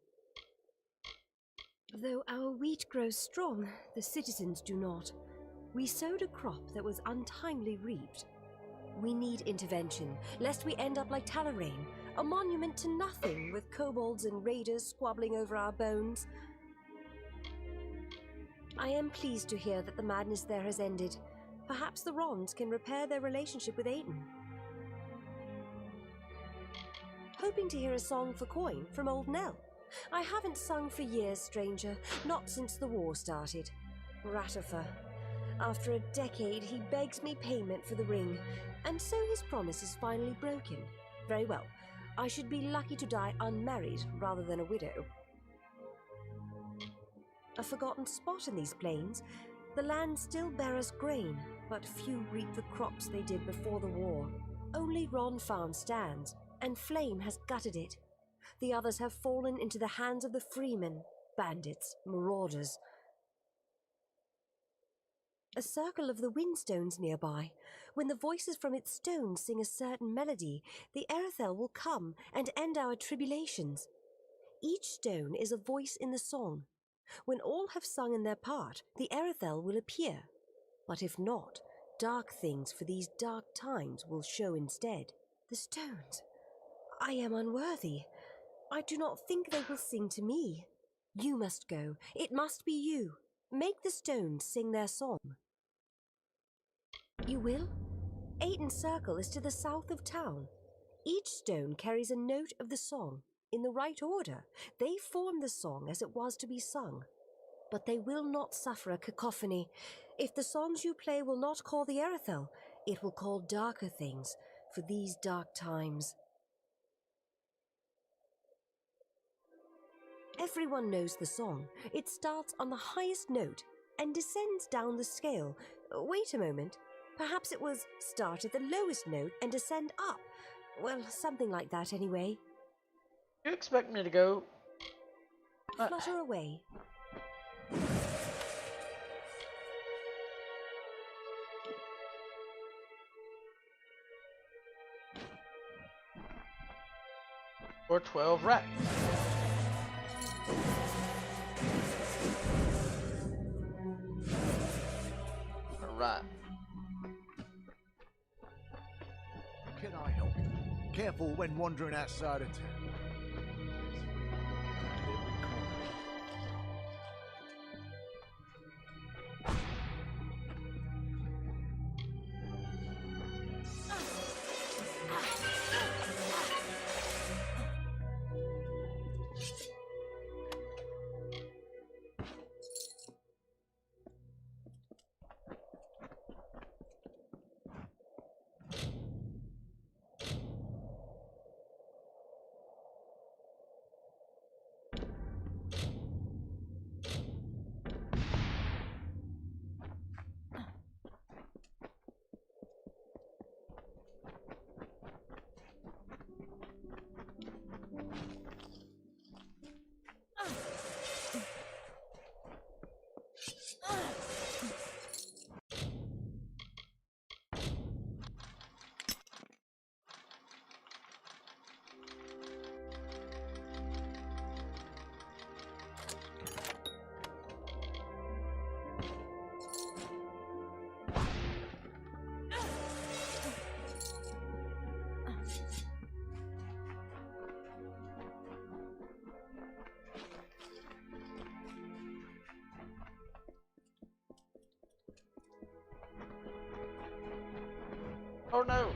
Though our wheat grows strong, the citizens do not. We sowed a crop that was untimely reaped. We need intervention, lest we end up like Talarain, a monument to nothing with kobolds and raiders squabbling over our bones. I am pleased to hear that the madness there has ended. Perhaps the Rons can repair their relationship with Aiden. Hoping to hear a song for coin from Old Nell. I haven't sung for years, stranger, not since the war started. Ratifer. After a decade, he begs me payment for the ring, and so his promise is finally broken. Very well. I should be lucky to die unmarried rather than a widow. A forgotten spot in these plains. The land still bears grain, but few reap the crops they did before the war. Only Ron Farm stands, and Flame has gutted it. The others have fallen into the hands of the freemen, bandits, marauders. A circle of the windstones nearby. When the voices from its stones sing a certain melody, the Erathell will come and end our tribulations. Each stone is a voice in the song. When all have sung in their part, the Erathell will appear. But if not, dark things for these dark times will show instead. The stones. I am unworthy. I do not think they will sing to me. You must go. It must be you. Make the stones sing their song. You will? Aiden Circle is to the south of town. Each stone carries a note of the song. In the right order, they form the song as it was to be sung. But they will not suffer a cacophony. If the songs you play will not call the Erathell, it will call darker things for these dark times. Everyone knows the song. It starts on the highest note and descends down the scale. Wait a moment. Perhaps it was start at the lowest note and descend up. Well, something like that anyway. You expect me to go? Flutter away. Or 12 rats. Alright. Can I help you? Careful when wandering outside of town. Oh no!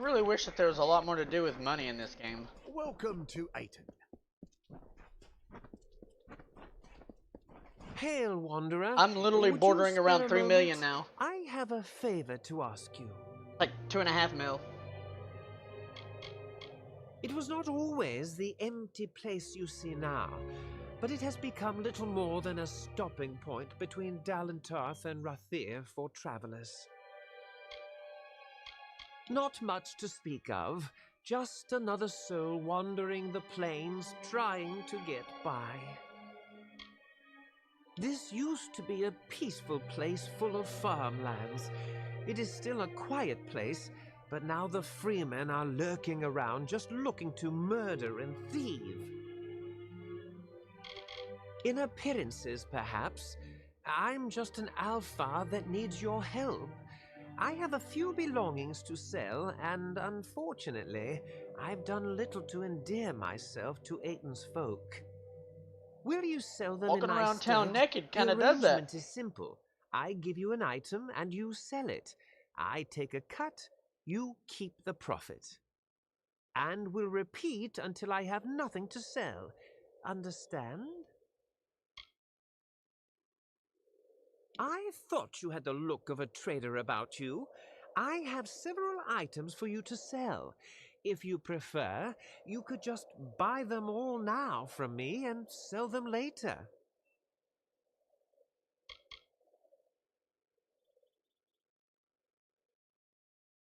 I really wish that there was a lot more to do with money in this game. Welcome to Aiton. Hail, Wanderer. I'm literally Would you bordering spare around a 3 million moment? now. I have a favor to ask you. Like 2.5 mil. It was not always the empty place you see now, but it has become little more than a stopping point between Dalentarth and Rathir for travelers. Not much to speak of, just another soul wandering the plains trying to get by. This used to be a peaceful place full of farmlands. It is still a quiet place, but now the freemen are lurking around just looking to murder and thieve. In appearances, perhaps, I'm just an alpha that needs your help. I have a few belongings to sell, and unfortunately, I've done little to endear myself to Aiton's folk. Will you sell them Walking in my around town stead? naked kind The of does that. arrangement is simple. I give you an item and you sell it. I take a cut, you keep the profit. And will repeat until I have nothing to sell. Understand? I thought you had the look of a trader about you. I have several items for you to sell. If you prefer, you could just buy them all now from me and sell them later.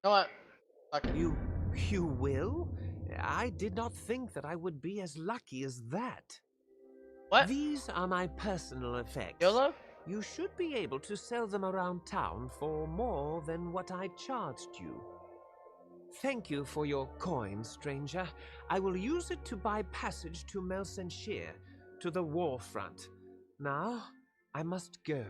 You know what? Fuck it. You will? I did not think that I would be as lucky as that. What? These are my personal effects. YOLO? You should be able to sell them around town for more than what I charged you. Thank you for your coin, stranger. I will use it to buy passage to Melsenshire, to the war front. Now, I must go.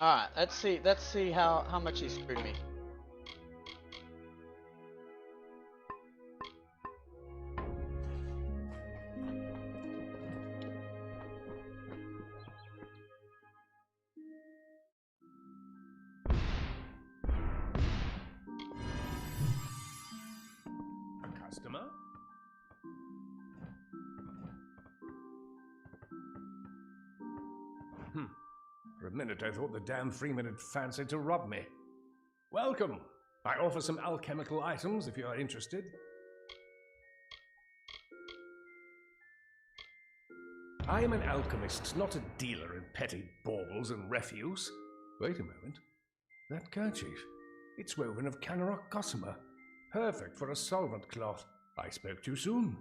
Alright, let's see how much he screwed me. A customer? For a minute I thought the damn freeman had fancied to rob me. Welcome. I offer some alchemical items if you are interested. I am an alchemist, not a dealer in petty baubles and refuse. Wait a moment. That kerchief. It's woven of Canarok gossamer. Perfect for a solvent cloth. I spoke too soon.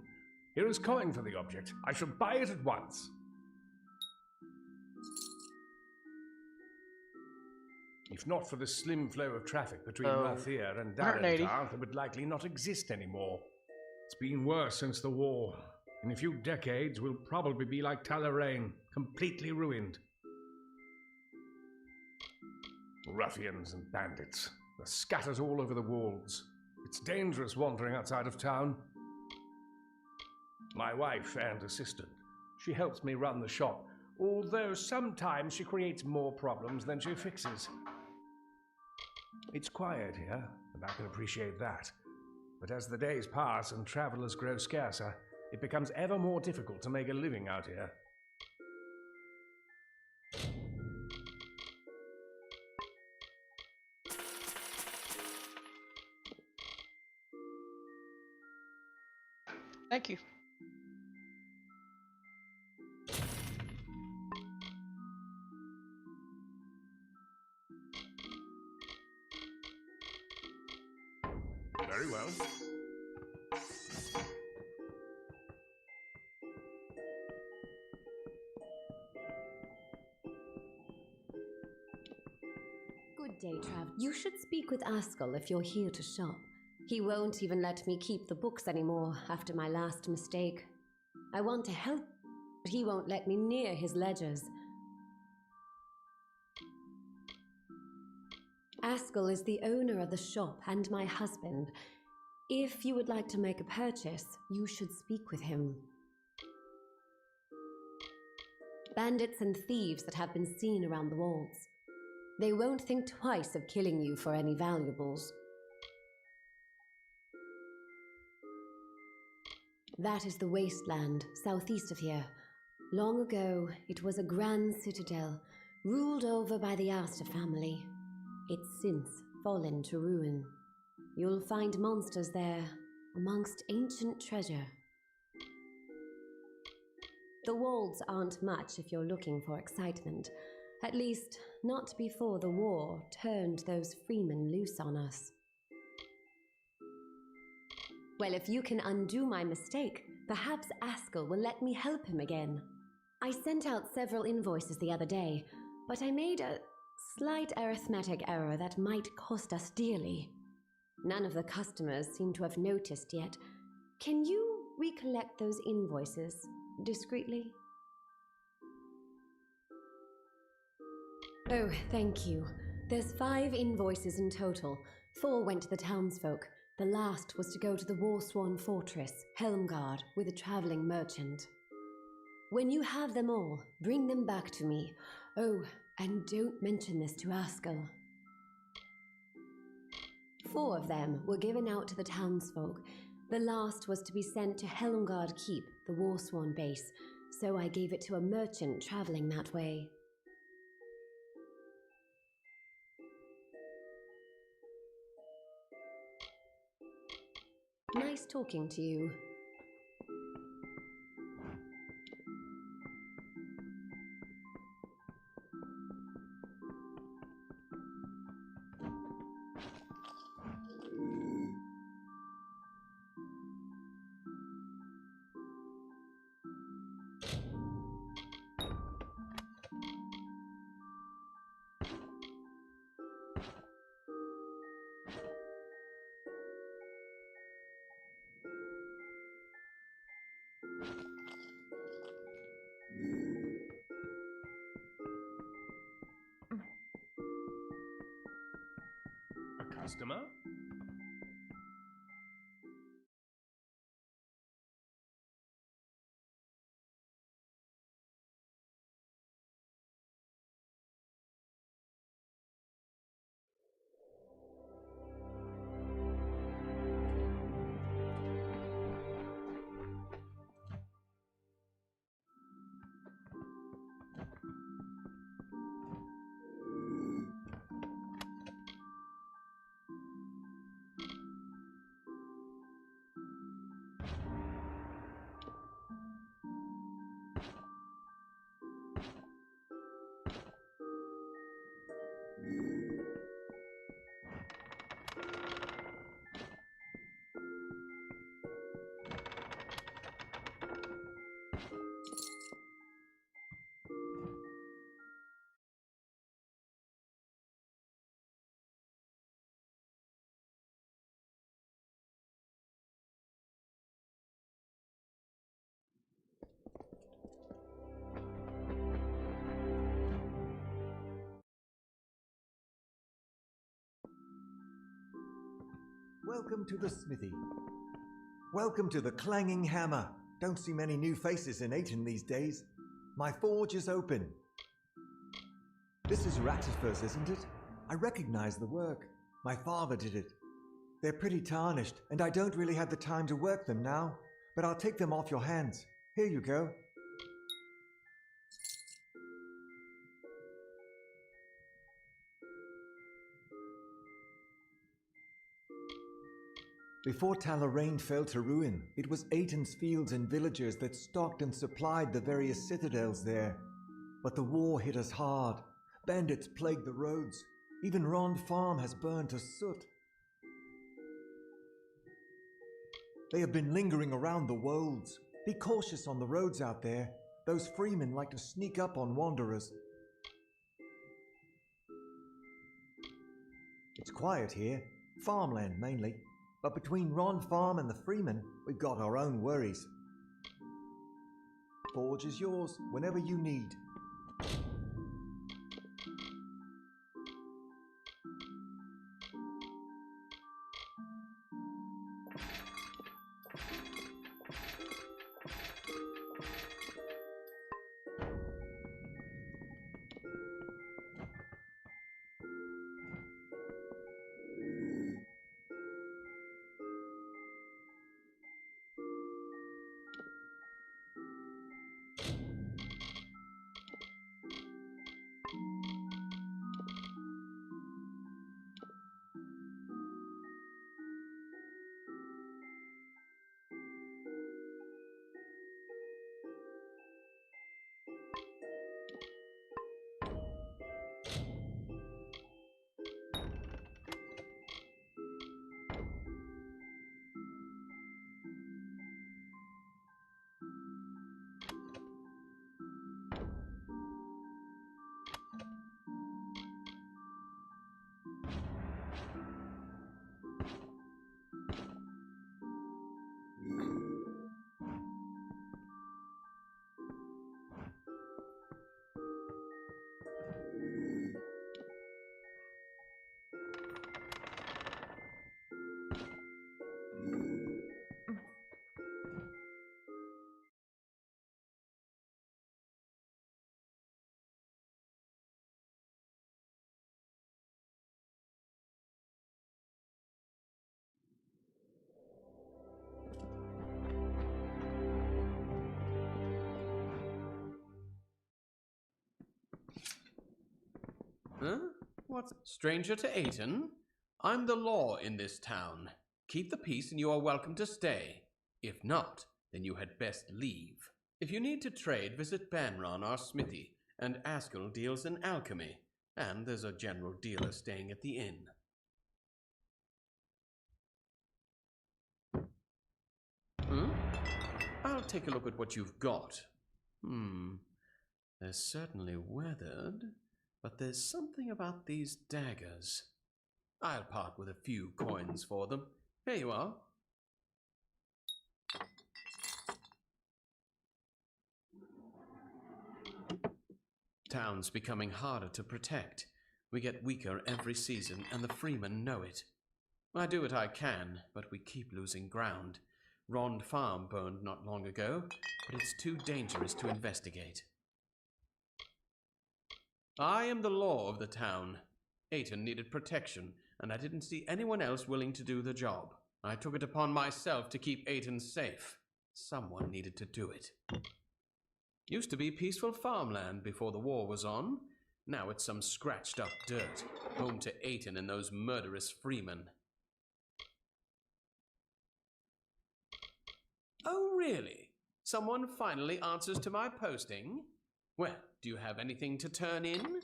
Here is coin for the object. I shall buy it at once. If not for the slim flow of traffic between Rathir and 180. Dalentarth, it would likely not exist anymore. It's been worse since the war. In a few decades, we'll probably be like Talarain, completely ruined. Ruffians and bandits. They're scattered all over the wolds. It's dangerous wandering outside of town. My wife and assistant. She helps me run the shop, although sometimes she creates more problems than she fixes. It's quiet here, and I can appreciate that. But as the days pass and travelers grow scarcer, it becomes ever more difficult to make a living out here. Thank you. Very well. Good day, Trav. You should speak with Askell if you're here to shop. He won't even let me keep the books anymore after my last mistake. I want to help, but he won't let me near his ledgers. Askell is the owner of the shop and my husband. If you would like to make a purchase, you should speak with him. bandits and thieves that have been seen around the walls. They won't think twice of killing you for any valuables. That is the wasteland southeast of here. Long ago, it was a grand citadel, ruled over by the Astor family. It's since fallen to ruin. You'll find monsters there, amongst ancient treasure. The walls aren't much if you're looking for excitement. At least, not before the war turned those freemen loose on us. Well, if you can undo my mistake, perhaps Askell will let me help him again. I sent out several invoices the other day, but I made a slight arithmetic error that might cost us dearly. None of the customers seem to have noticed yet. Can you recollect those invoices discreetly? Oh, thank you. There's 5 invoices in total. 4 went to the townsfolk. The last was to go to the war-sworn fortress, Helmgard, with a traveling merchant. When you have them all, bring them back to me. Oh, and don't mention this to Askell. 4 of them were given out to the townsfolk. The last was to be sent to Helmgard Keep, the war-sworn base, so I gave it to a merchant traveling that way. Nice talking to you. A customer? Welcome to the smithy. Welcome to the clanging hammer. Don't see many new faces in Ayton these days. My forge is open. This is Rattifers, isn't it? I recognize the work. My father did it. They're pretty tarnished, and I don't really have the time to work them now, but I'll take them off your hands. Here you go. Before Talarain fell to ruin, it was Ayton's fields and villagers that stocked and supplied the various citadels there. But the war hit us hard. Bandits plagued the roads. Even Rond Farm has burned to soot. They have been lingering around the wolds. Be cautious on the roads out there. Those freemen like to sneak up on wanderers. It's quiet here. Farmland mainly. But between Rond Farm and the Freemen, we've got our own worries. Forge is yours whenever you need. Huh? What's stranger to Aiton? I'm the law in this town. Keep the peace and you are welcome to stay. If not, then you had best leave. If you need to trade, visit Banron, our smithy, and Askell deals in alchemy. And there's a general dealer staying at the inn. I'll take a look at what you've got. They're certainly weathered, but there's something about these daggers. I'll part with a few coins for them. Here you are. Town's becoming harder to protect. We get weaker every season, and the freemen know it. I do what I can, but we keep losing ground. Rond Farm burned not long ago, but it's too dangerous to investigate. I am the law of the town. Aiton needed protection, and I didn't see anyone else willing to do the job. I took it upon myself to keep Aiton safe. Someone needed to do it. Used to be peaceful farmland before the war was on. Now it's some scratched up dirt, home to Aiton and those murderous freemen. Oh, really? Someone finally answers to my posting? Well, do you have anything to turn in?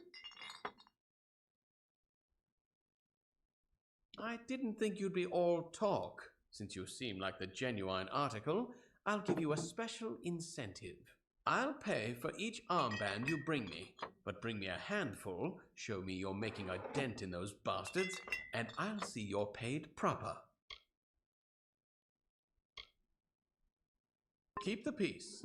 I didn't think you'd be all talk. Since you seem like the genuine article, I'll give you a special incentive. I'll pay for each armband you bring me, but bring me a handful, show me you're making a dent in those bastards, and I'll see you're paid proper. Keep the peace.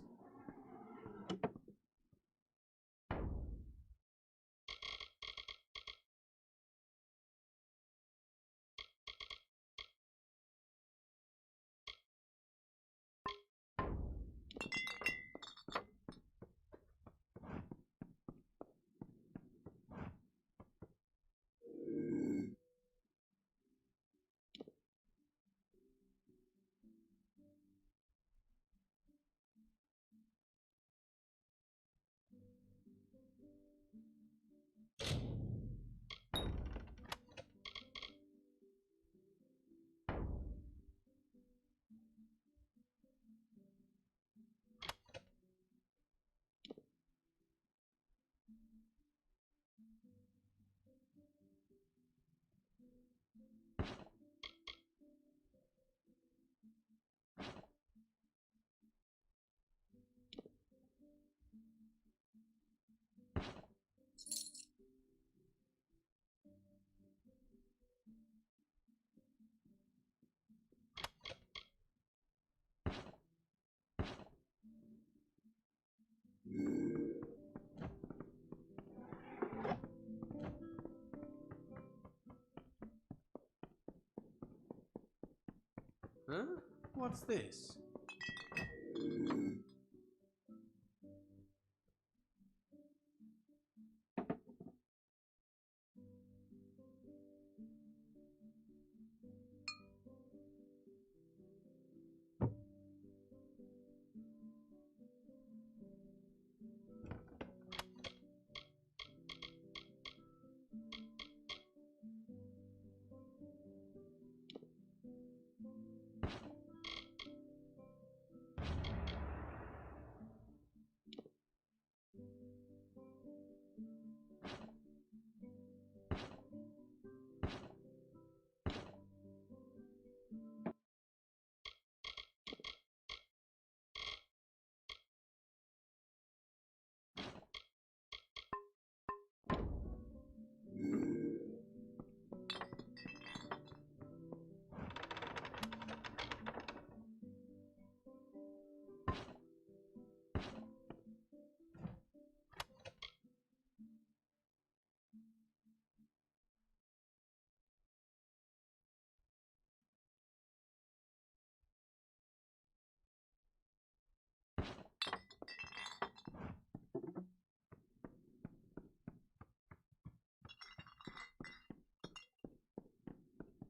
Huh? What's this?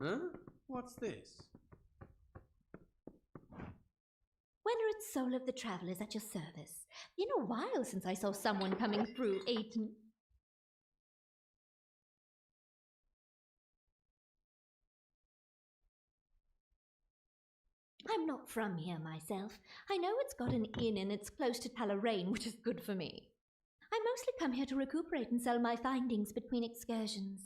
Huh? What's this? Weathered soul of the travelers at your service. Been a while since I saw someone coming through Aiton. I'm not from here myself. I know it's got an inn and it's close to Talarain, which is good for me. I mostly come here to recuperate and sell my findings between excursions.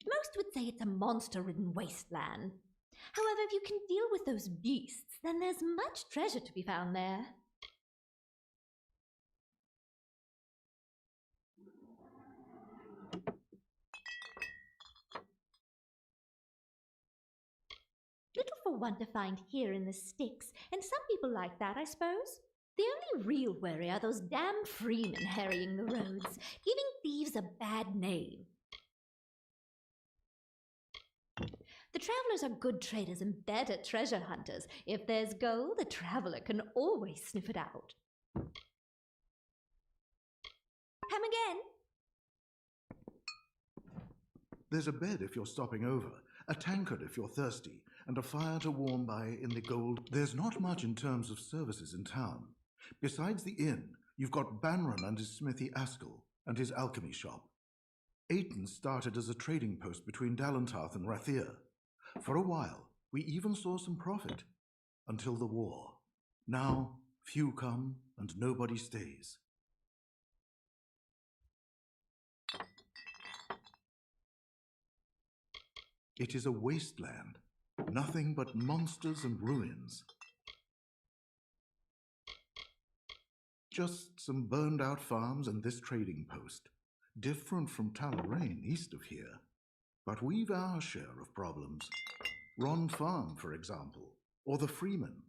Most would say it's a monster-ridden wasteland. However, if you can deal with those beasts, then there's much treasure to be found there. Little for one to find here in the sticks, and some people like that, I suppose. The only real worry are those damn freemen harrying the roads, giving thieves a bad name. The travelers are good traders and better treasure hunters. If there's gold, the traveler can always sniff it out. Come again? There's a bed if you're stopping over, a tankard if you're thirsty, and a fire to warm by in the gold. There's not much in terms of services in town. Besides the inn, you've got Banram and his smithy Askell, and his alchemy shop. Ayton started as a trading post between Dalentarth and Rathir. For a while, we even saw some profit, until the war. Now, few come and nobody stays. It is a wasteland, nothing but monsters and ruins. Just some burned-out farms and this trading post. Different from Talarain, east of here. But we've our share of problems. Ron Farm, for example, or the Freeman.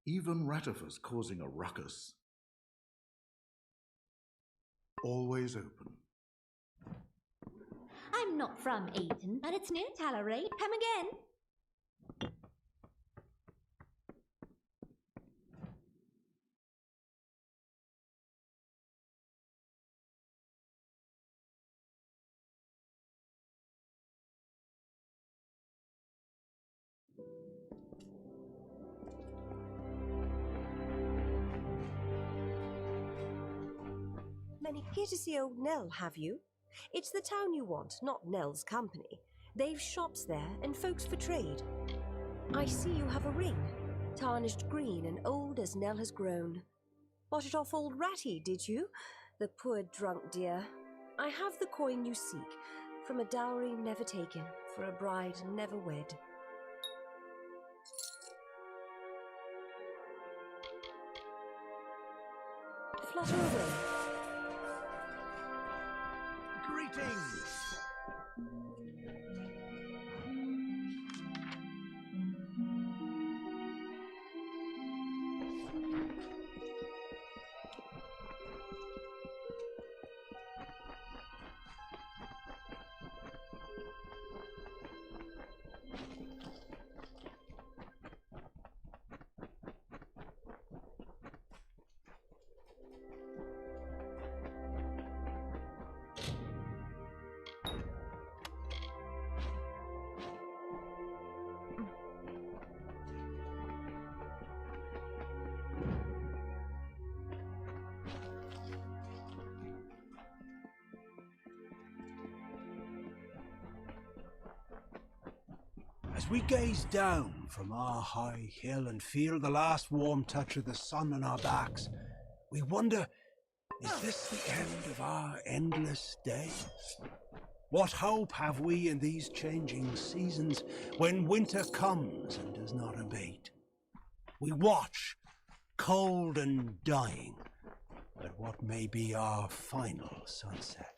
Even Rattifus causing a ruckus. Always open. I'm not from Ayton, but it's near Talarain. Come again. Many here to see old Nell, have you? It's the town you want, not Nell's company. They've shops there and folks for trade. I see you have a ring, tarnished green and old as Nell has grown. Bought it off old Ratty, did you? The poor drunk dear. I have the coin you seek, from a dowry never taken, for a bride never wed. Flutter away. Greetings! As we gaze down from our high hill and feel the last warm touch of the sun on our backs, we wonder, is this the end of our endless days? What hope have we in these changing seasons when winter comes and does not abate? We watch, cold and dying, at what may be our final sunset.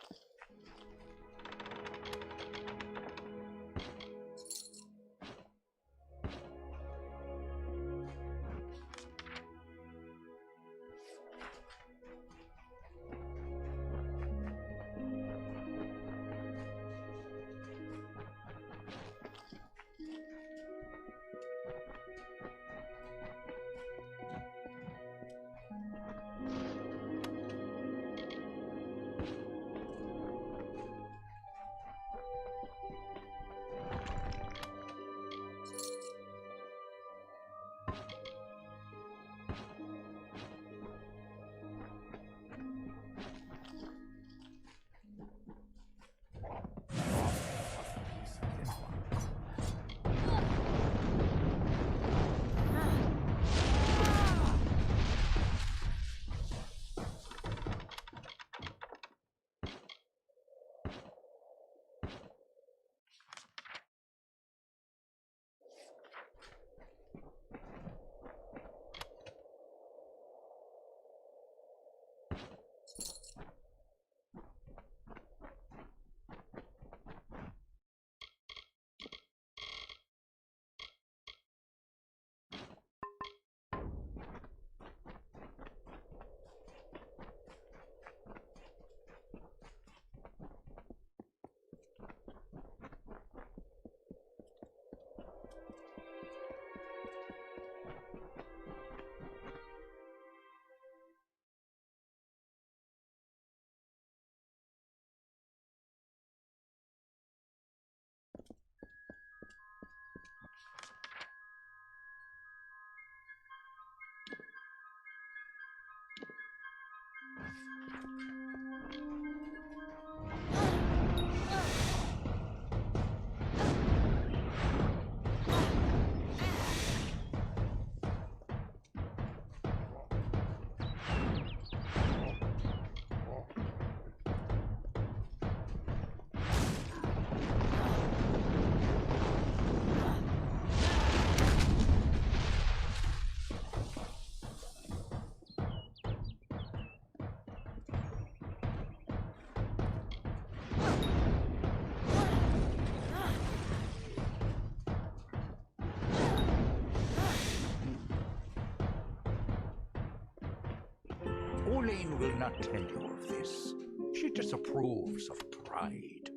Jolene will not tell you of this. She disapproves of pride.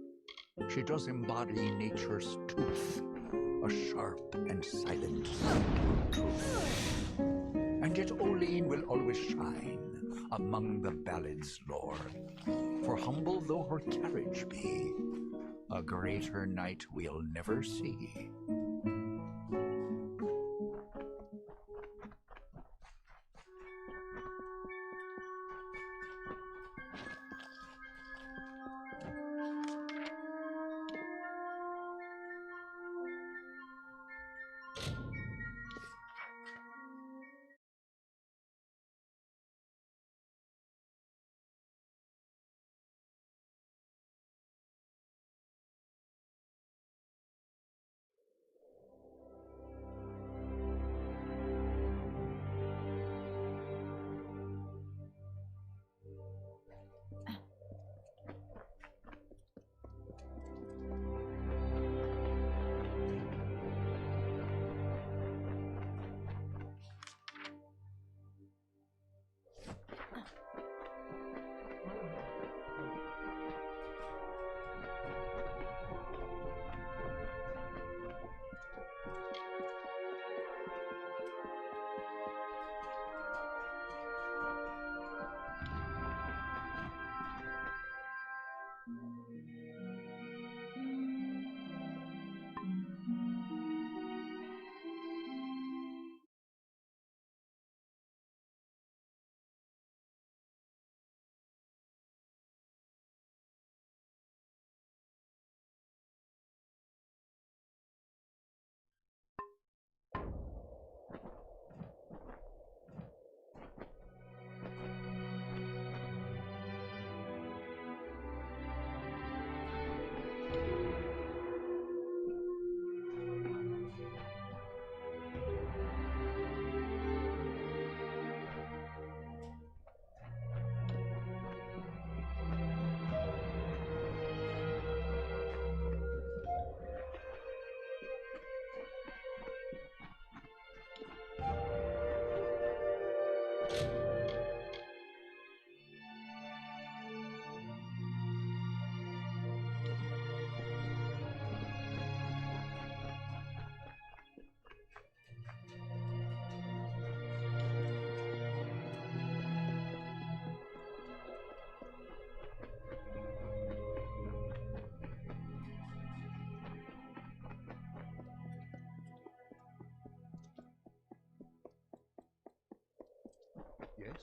She does embody nature's tooth, a sharp and silent truth. And yet Olene will always shine among the ballad's lore. For humble though her carriage be, a greater knight we'll never see. Yes?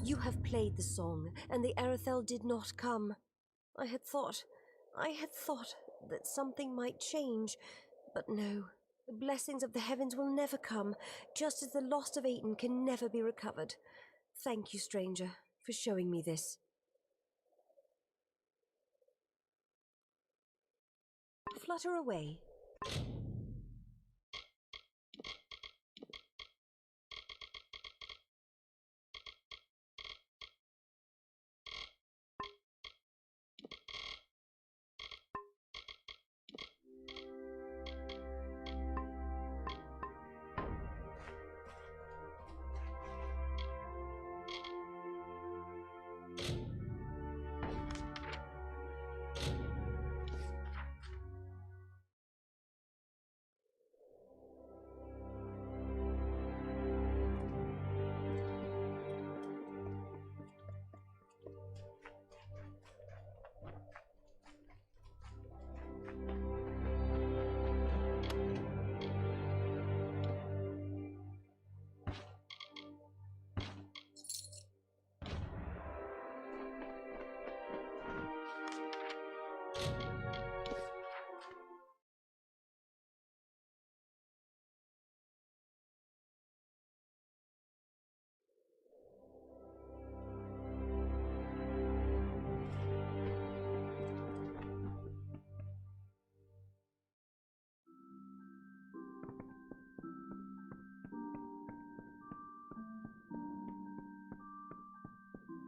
You have played the song, and the Erathell did not come. I had thought that something might change, but no. The blessings of the heavens will never come, just as the lost of Aten can never be recovered. Thank you, stranger, for showing me this. Flutter away.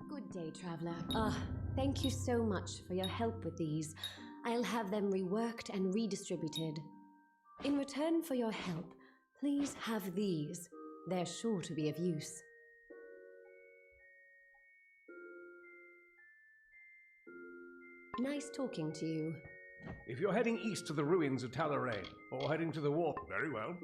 Good day, traveler. Thank you so much for your help with these. I'll have them reworked and redistributed. In return for your help, please have these. They're sure to be of use. Nice talking to you. If you're heading east to the ruins of Talarain, or heading to the war, very well.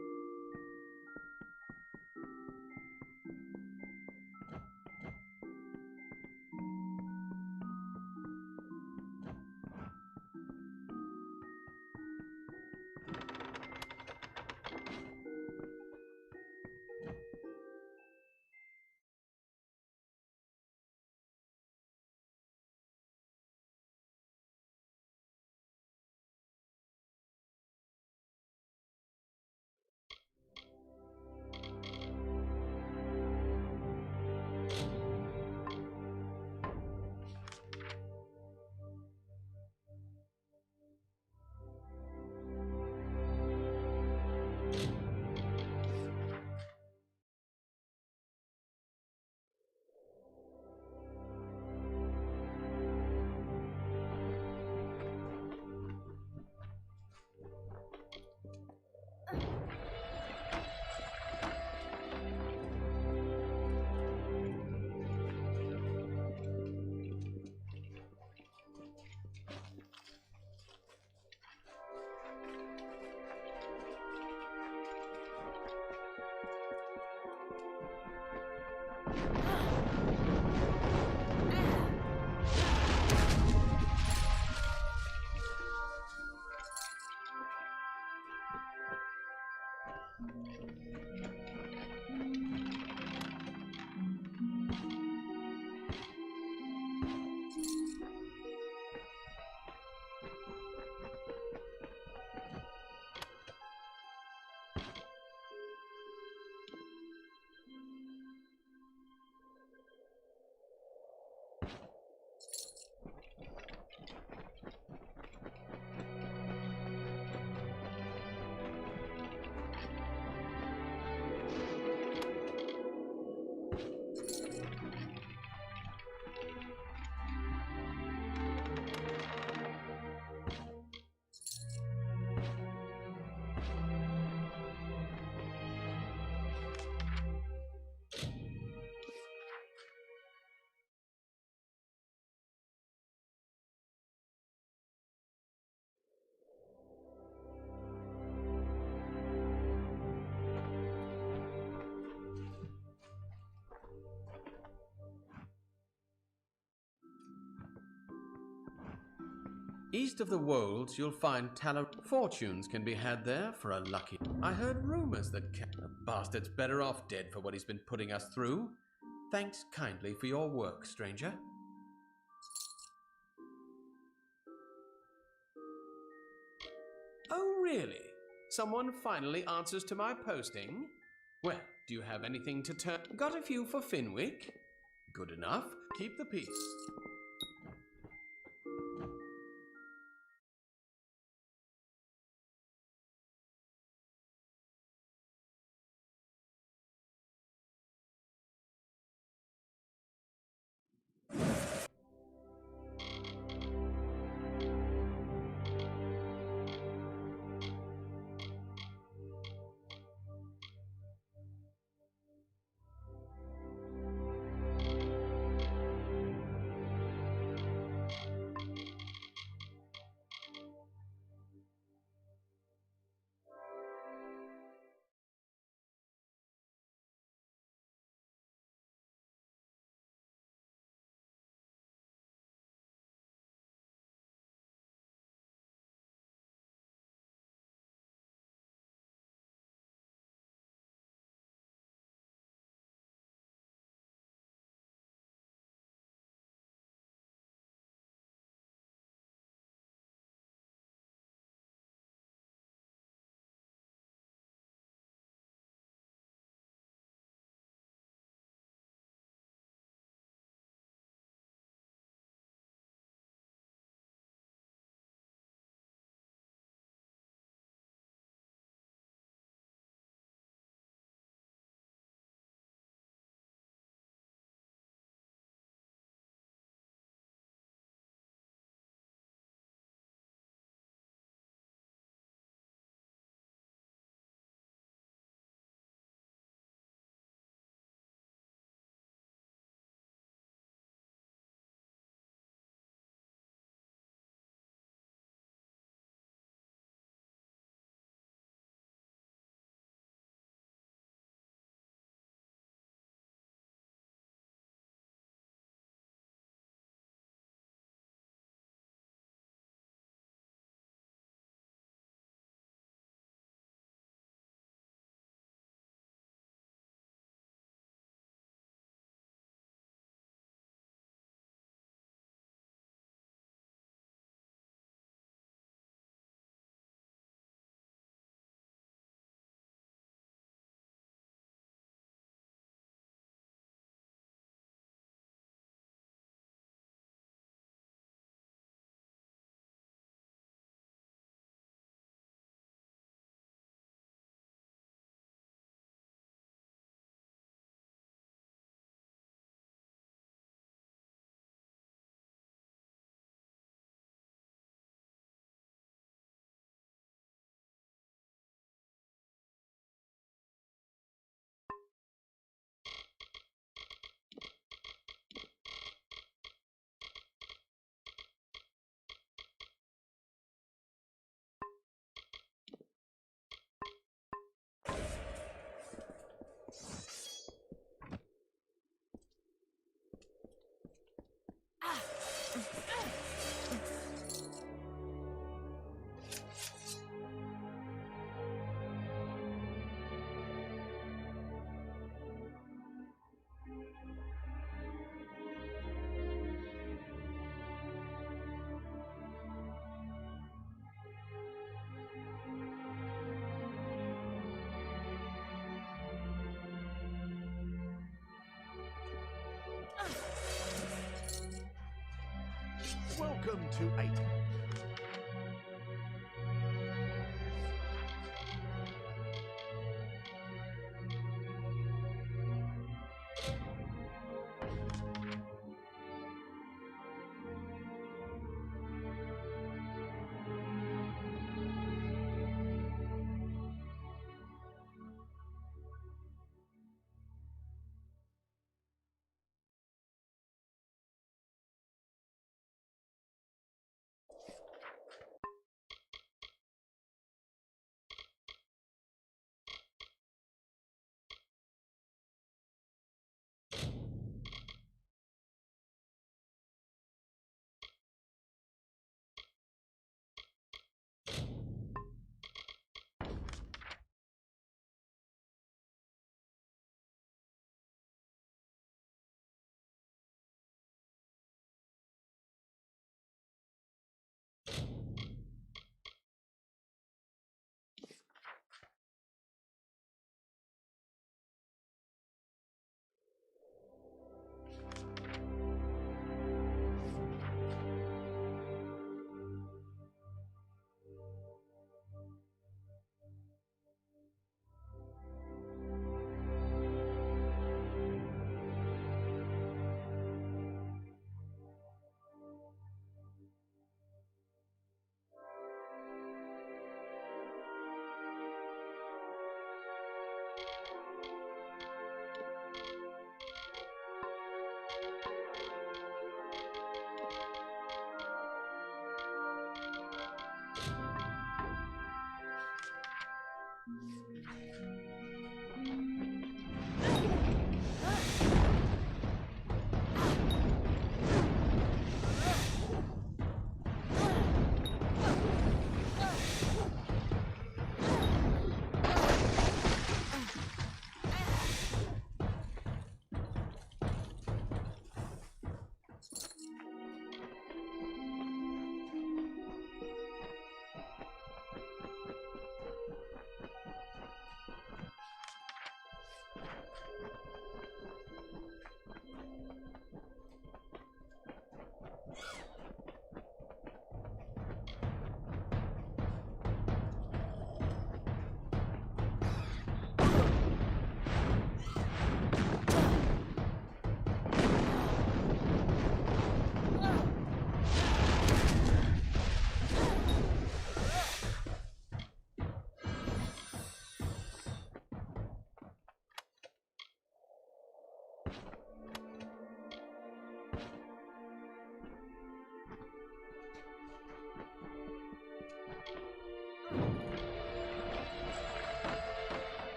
East of the Wolds, you'll find fortunes can be had there for a lucky. I heard rumors that the bastard's better off dead for what he's been putting us through. Thanks kindly for your work, stranger. Oh, really? Someone finally answers to my posting? Well, do you have anything to turn? Got a few for Finwick? Good enough. Keep the peace. Welcome to Aiton.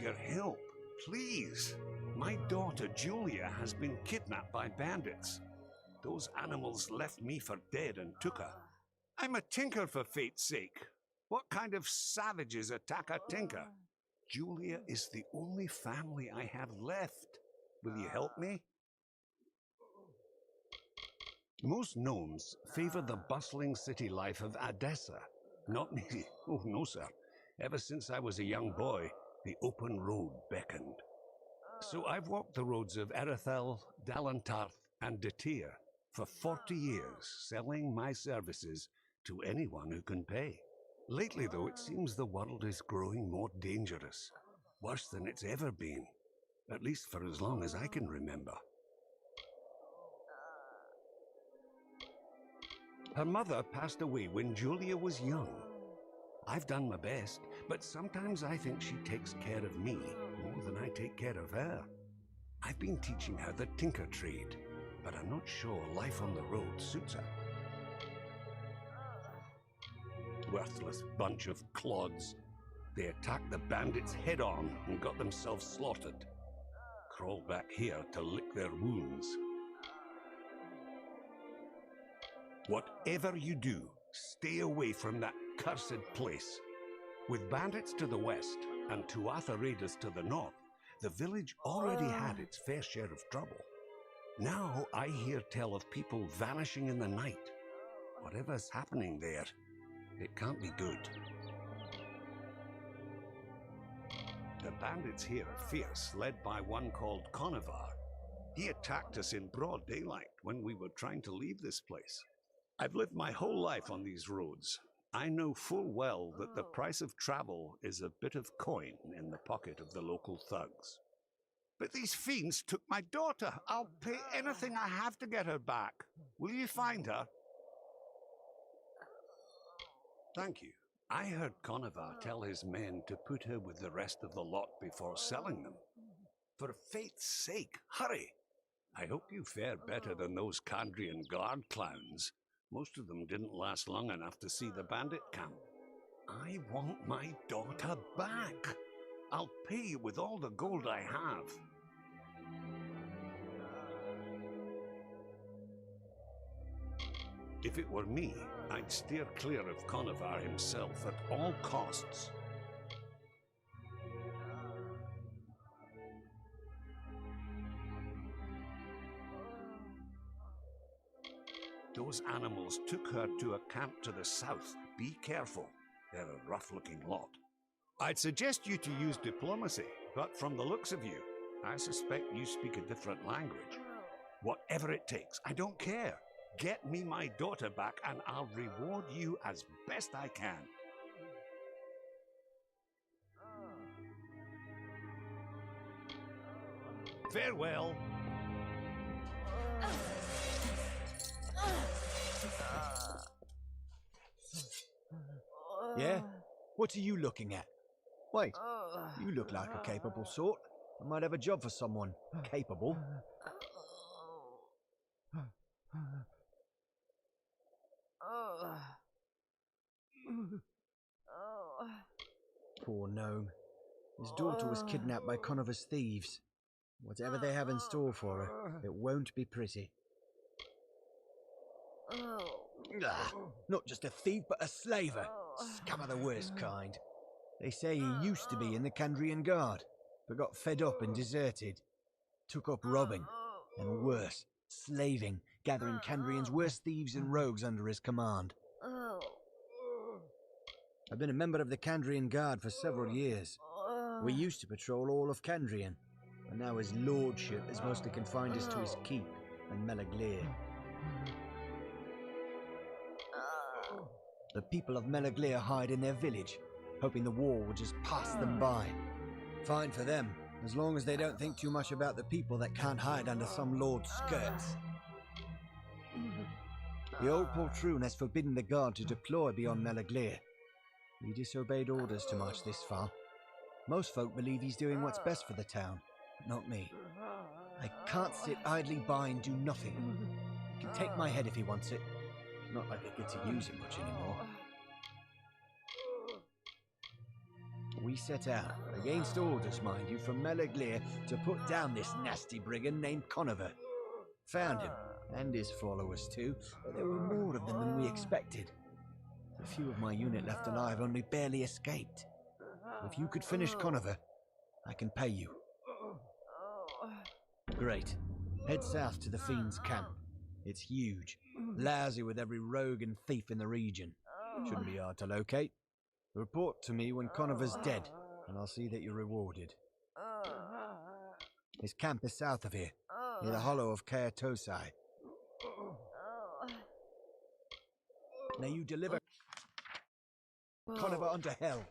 your help. Please. My daughter Julia has been kidnapped by bandits. Those animals left me for dead and took her. I'm a tinker, for fate's sake. What kind of savages attack a tinker? Julia is the only family I have left. Will you help me? Most gnomes favor the bustling city life of Odessa. Not me. Oh, no, sir. Ever since I was a young boy, the open road beckoned. So I've walked the roads of Erathell, Dalantarth, and Detir for 40 years, selling my services to anyone who can pay. Lately, though, it seems the world is growing more dangerous, worse than it's ever been, at least for as long as I can remember. Her mother passed away when Julia was young. I've done my best, but sometimes I think she takes care of me more than I take care of her. I've been teaching her the tinker trade, but I'm not sure life on the road suits her. Worthless bunch of clods. They attacked the bandits head on and got themselves slaughtered. Crawl back here to lick their wounds. Whatever you do, stay away from that cursed place. With bandits to the west and Tuatha raiders to the north, the village already had its fair share of trouble. Now I hear tell of people vanishing in the night. Whatever's happening there, it can't be good. The bandits here are fierce, led by one called Conovar. He attacked us in broad daylight when we were trying to leave this place. I've lived my whole life on these roads. I know full well that the price of travel is a bit of coin in the pocket of the local thugs. But these fiends took my daughter. I'll pay anything I have to get her back. Will you find her? Thank you. I heard Conovar tell his men to put her with the rest of the lot before selling them. For fate's sake, hurry! I hope you fare better than those Kandrian guard clowns. Most of them didn't last long enough to see the bandit camp. I want my daughter back. I'll pay you with all the gold I have. If it were me, I'd steer clear of Conovar himself at all costs. Those animals took her to a camp to the south. Be careful. They're a rough-looking lot. I'd suggest you to use diplomacy, but from the looks of you, I suspect you speak a different language. Whatever it takes, I don't care. Get me my daughter back and I'll reward you as best I can. Farewell. Yeah? What are you looking at? Wait, you look like a capable sort. I might have a job for someone capable. Poor gnome. His daughter was kidnapped by Conovar's thieves. Whatever they have in store for her, it won't be pretty. Not just a thief, but a slaver. Scum of the worst kind. They say he used to be in the Kandrian Guard, but got fed up and deserted. Took up robbing, and worse, slaving, gathering Kandrian's worst thieves and rogues under his command. I've been a member of the Kandrian Guard for several years. We used to patrol all of Kandrian, but now his lordship is mostly confined us to his keep and Melaglir. The people of Melaglir hide in their village, hoping the war will just pass them by. Fine for them, as long as they don't think too much about the people that can't hide under some lord's skirts. The old poltroon has forbidden the guard to deploy beyond Melaglir. We disobeyed orders to march this far. Most folk believe he's doing what's best for the town, but not me. I can't sit idly by and do nothing. He can take my head if he wants it. Not like I get to use it much anymore. We set out, against orders, mind you, from Meleglir to put down this nasty brigand named Conover. Found him, and his followers too, but there were more of them than we expected. The few of my unit left alive only barely escaped. If you could finish Conover, I can pay you. Great. Head south to the Fiend's camp. It's huge, lousy with every rogue and thief in the region. Shouldn't be hard to locate. Report to me when Conover's dead, and I'll see that you're rewarded. His camp is south of here, near the hollow of Caer Tosai. Now you deliver Conover unto hell.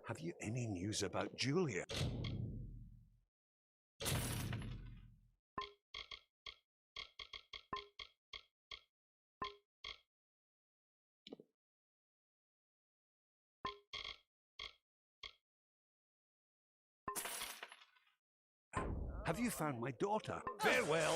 Have you any news about Julia? Have you found my daughter? Farewell!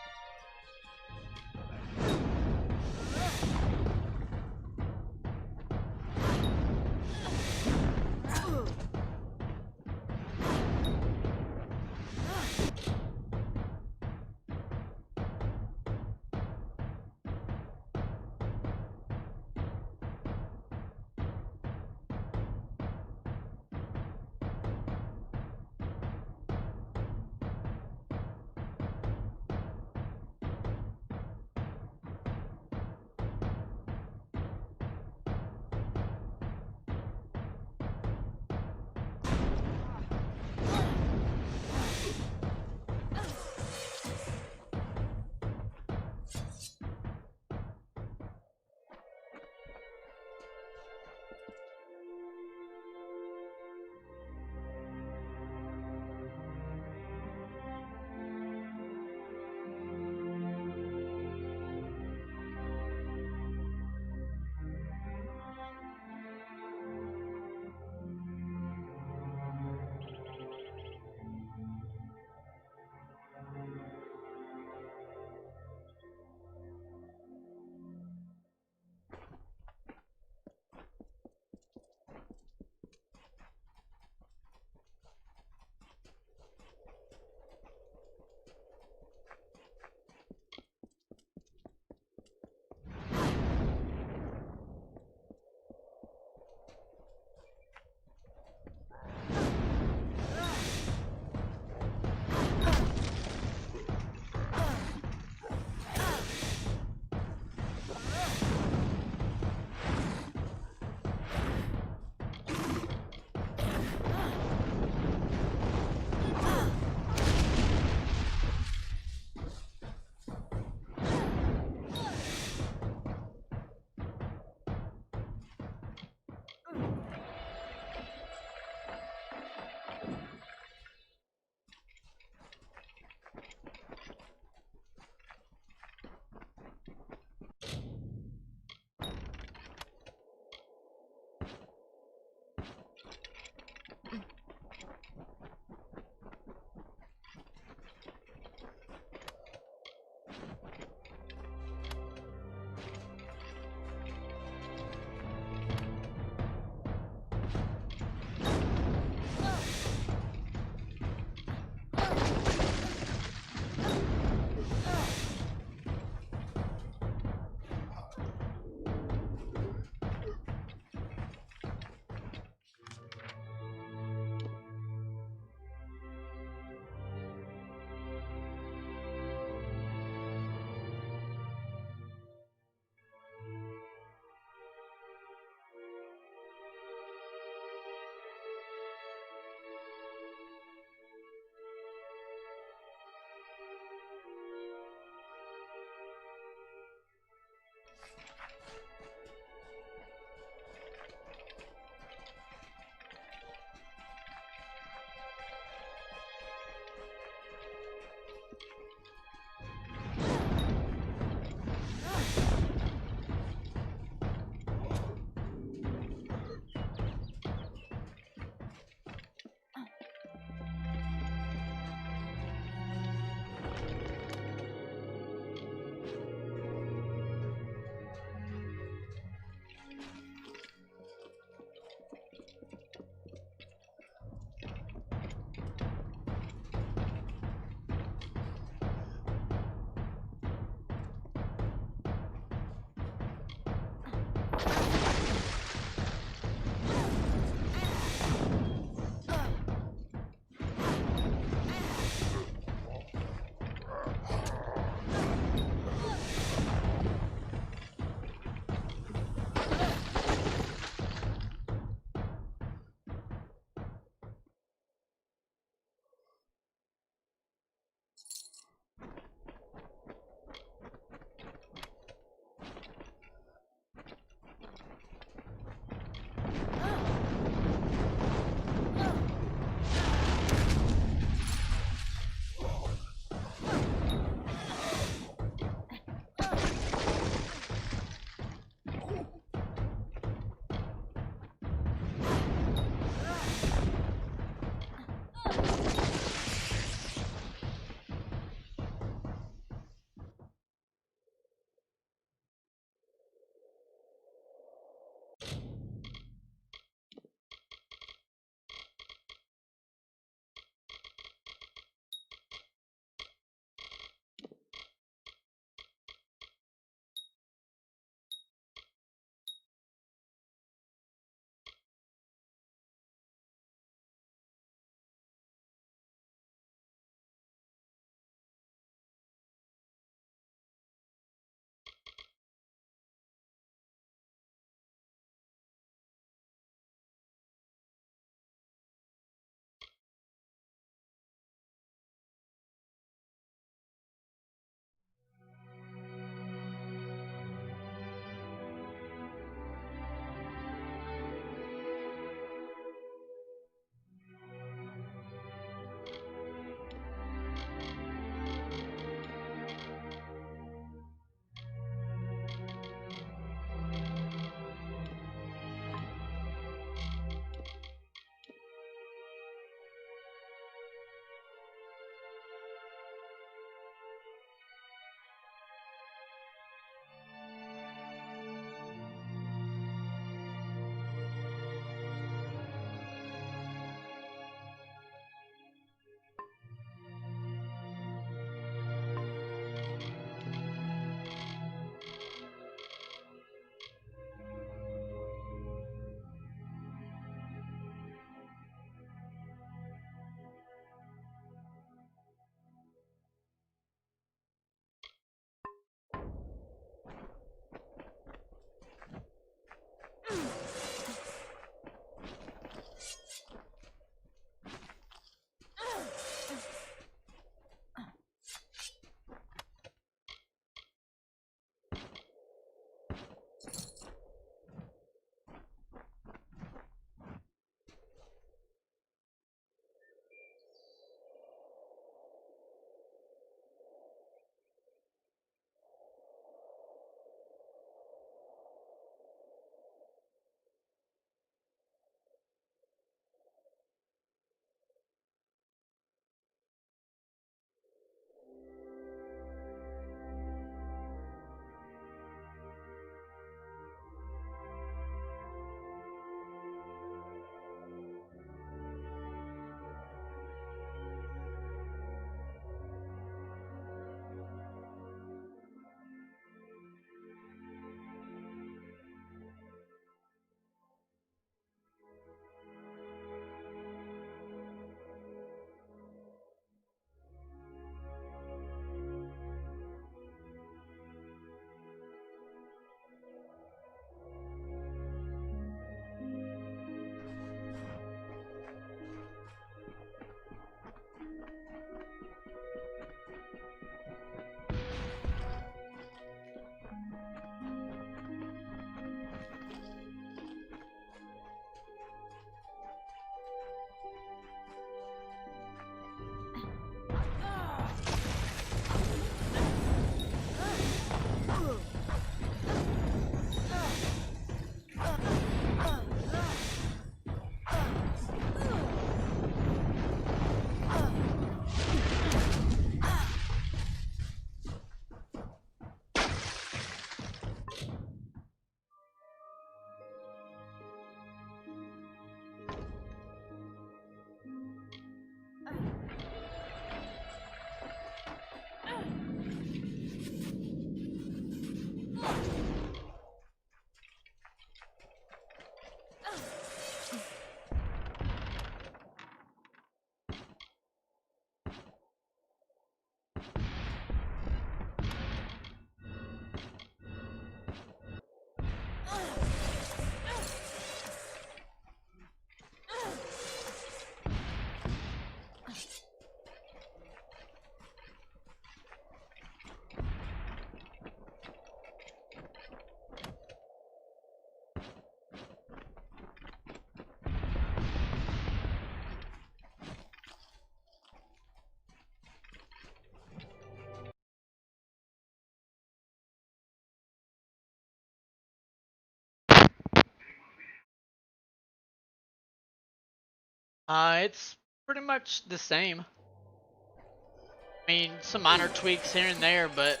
It's pretty much the same. I mean, some minor tweaks here and there, but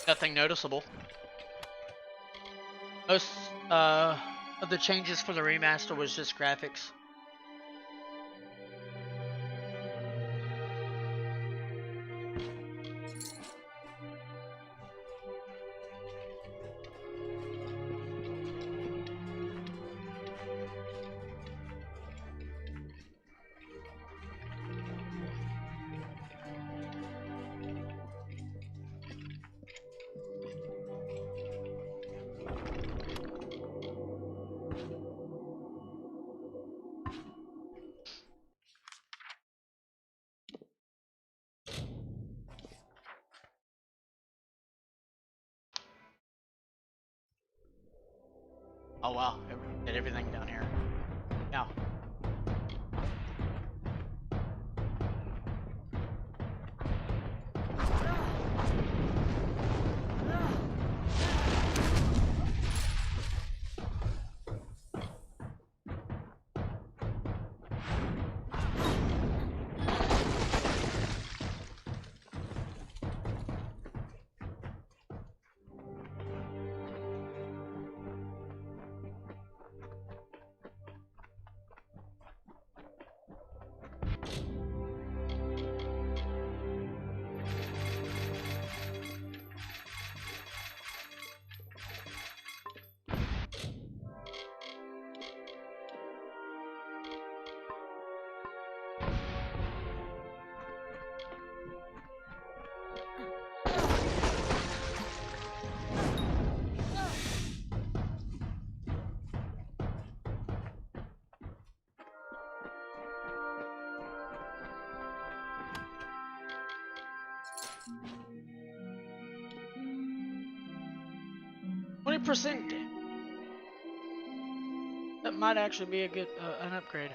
nothing noticeable. Most of the changes for the remaster was just graphics. Oh wow, did everything down here. Now. %. That might actually be a good an upgrade.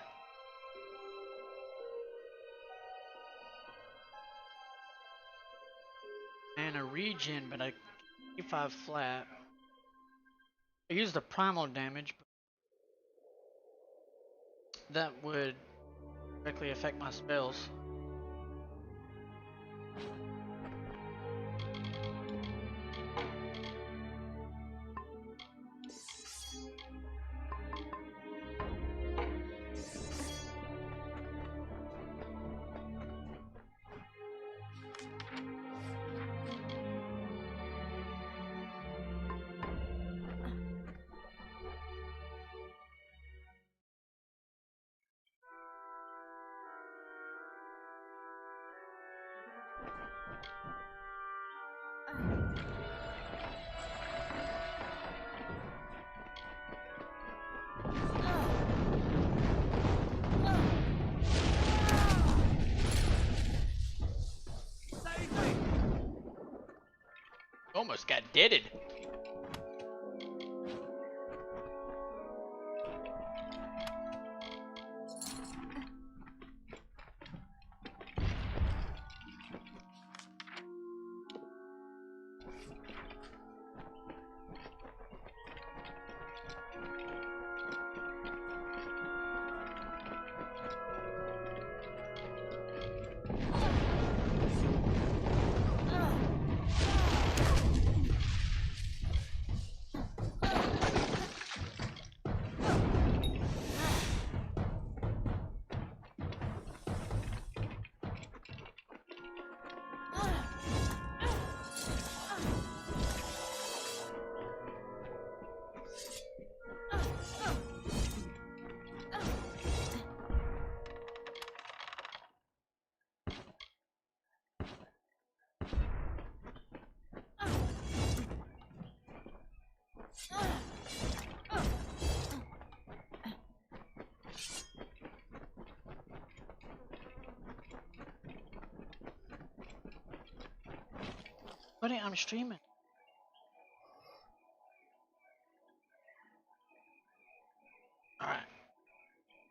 And a regen, but a E5 flat. I use the primal damage. That would directly affect my spells. Almost got deaded. Buddy, I'm streaming. Alright.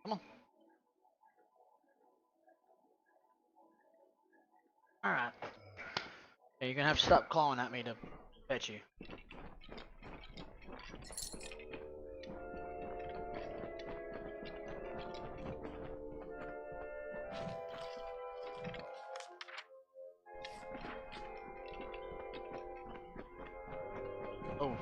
Come on. Alright. Yeah, you're gonna have to stop clawing at me to pet you. Oh.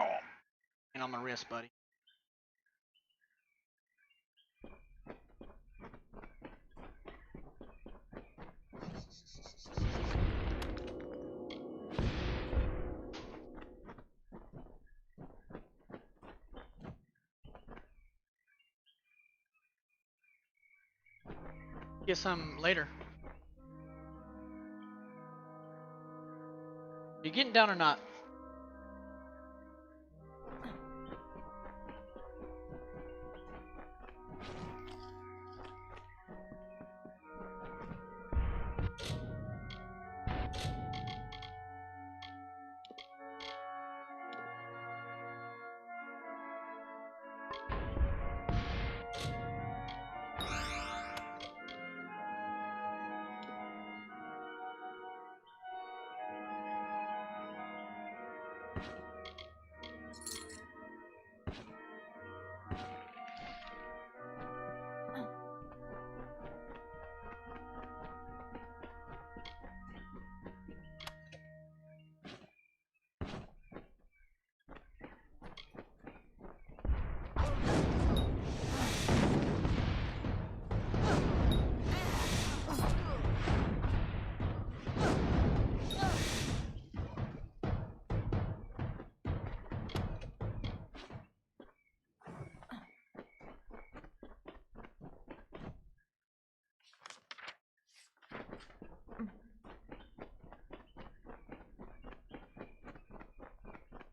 Oh. And on my wrist, buddy. Get some later. You getting down or not?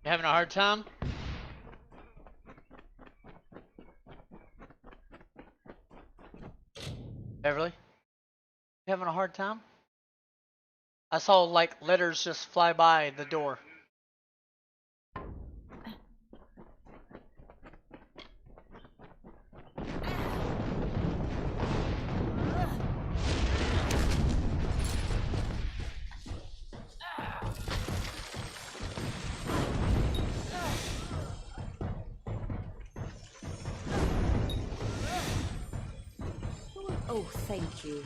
You having a hard time? Beverly? You having a hard time? I saw like letters just fly by the door. Oh, thank you.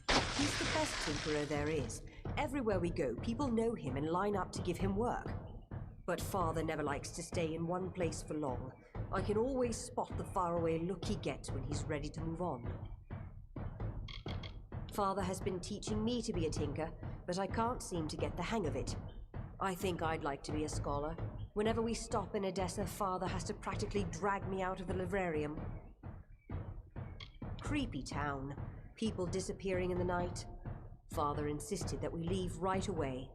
He's the best tinkerer there is. Everywhere we go, people know him and line up to give him work. But Father never likes to stay in one place for long. I can always spot the faraway look he gets when he's ready to move on. Father has been teaching me to be a tinker, but I can't seem to get the hang of it. I think I'd like to be a scholar. Whenever we stop in Edessa, Father has to practically drag me out of the librarium. Creepy town. People disappearing in the night. Father insisted that we leave right away.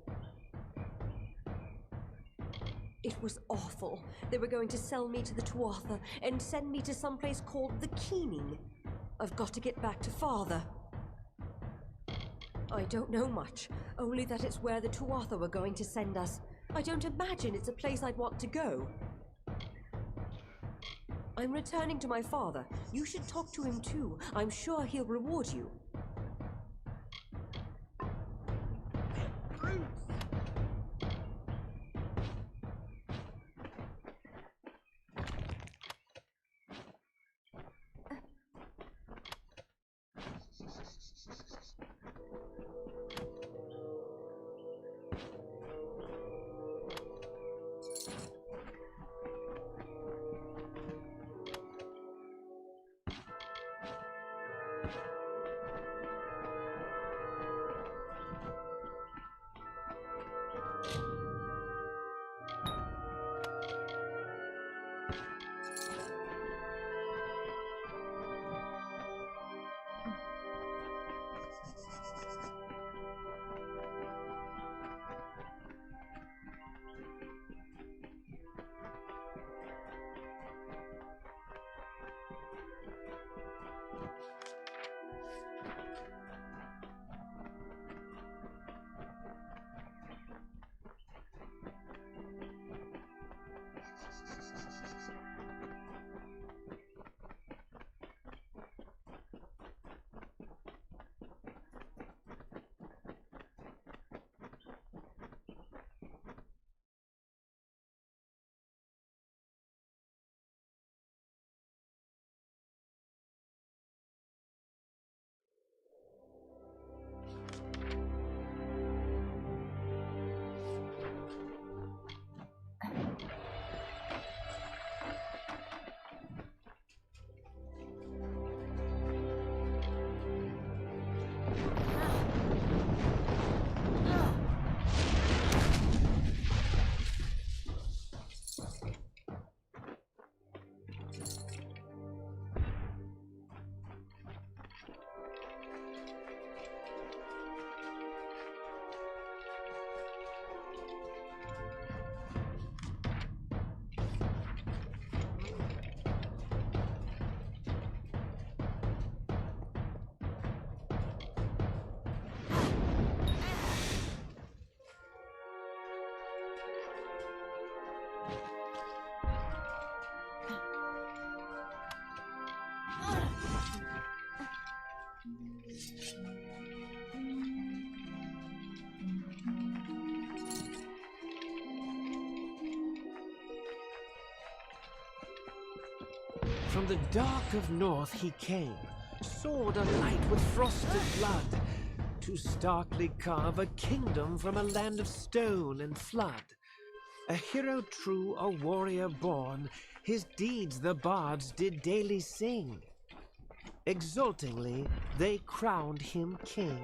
It was awful. They were going to sell me to the Tuatha and send me to some place called the Keening. I've got to get back to Father. I don't know much, only that it's where the Tuatha were going to send us. I don't imagine it's a place I'd want to go. I'm returning to my father. You should talk to him too. I'm sure he'll reward you. From the dark of north he came, sword alight with frosted blood, to starkly carve a kingdom from a land of stone and flood. A hero true, a warrior born, his deeds the bards did daily sing. Exultingly they crowned him king.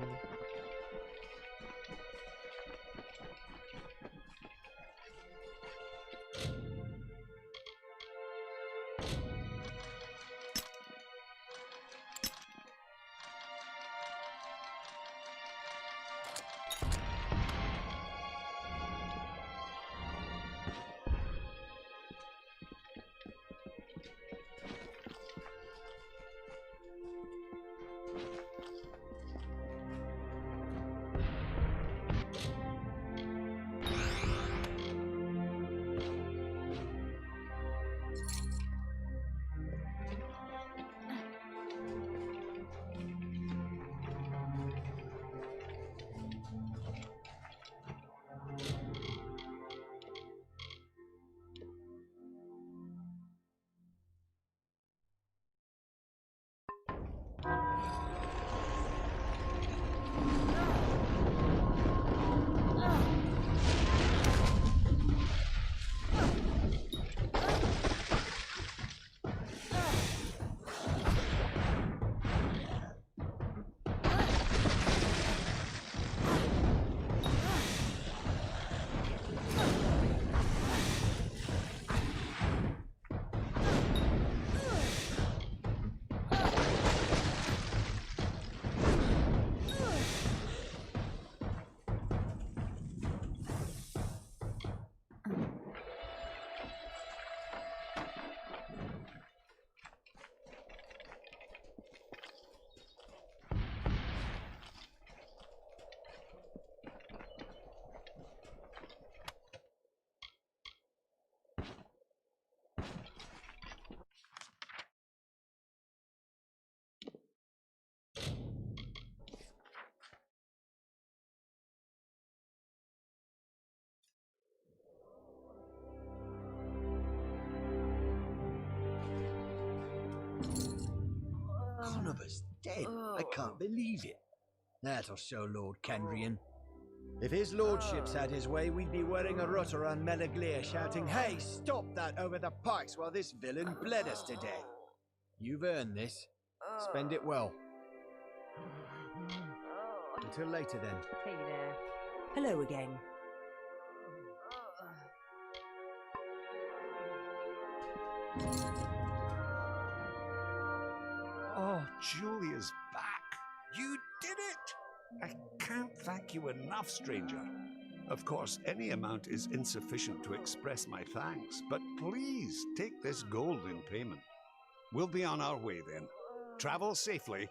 dead. I can't believe it. That'll show Lord Kendrian. If his lordship's had his way, we'd be wearing a rut around Melaglir shouting, "Hey, stop that over the pikes while this villain bled us to death." You've earned this. Spend it well. Until later, then. Hey there. Hello again. Oh, Julia's back. You did it! I can't thank you enough, stranger. Of course, any amount is insufficient to express my thanks, but please take this gold in payment. We'll be on our way then. Travel safely.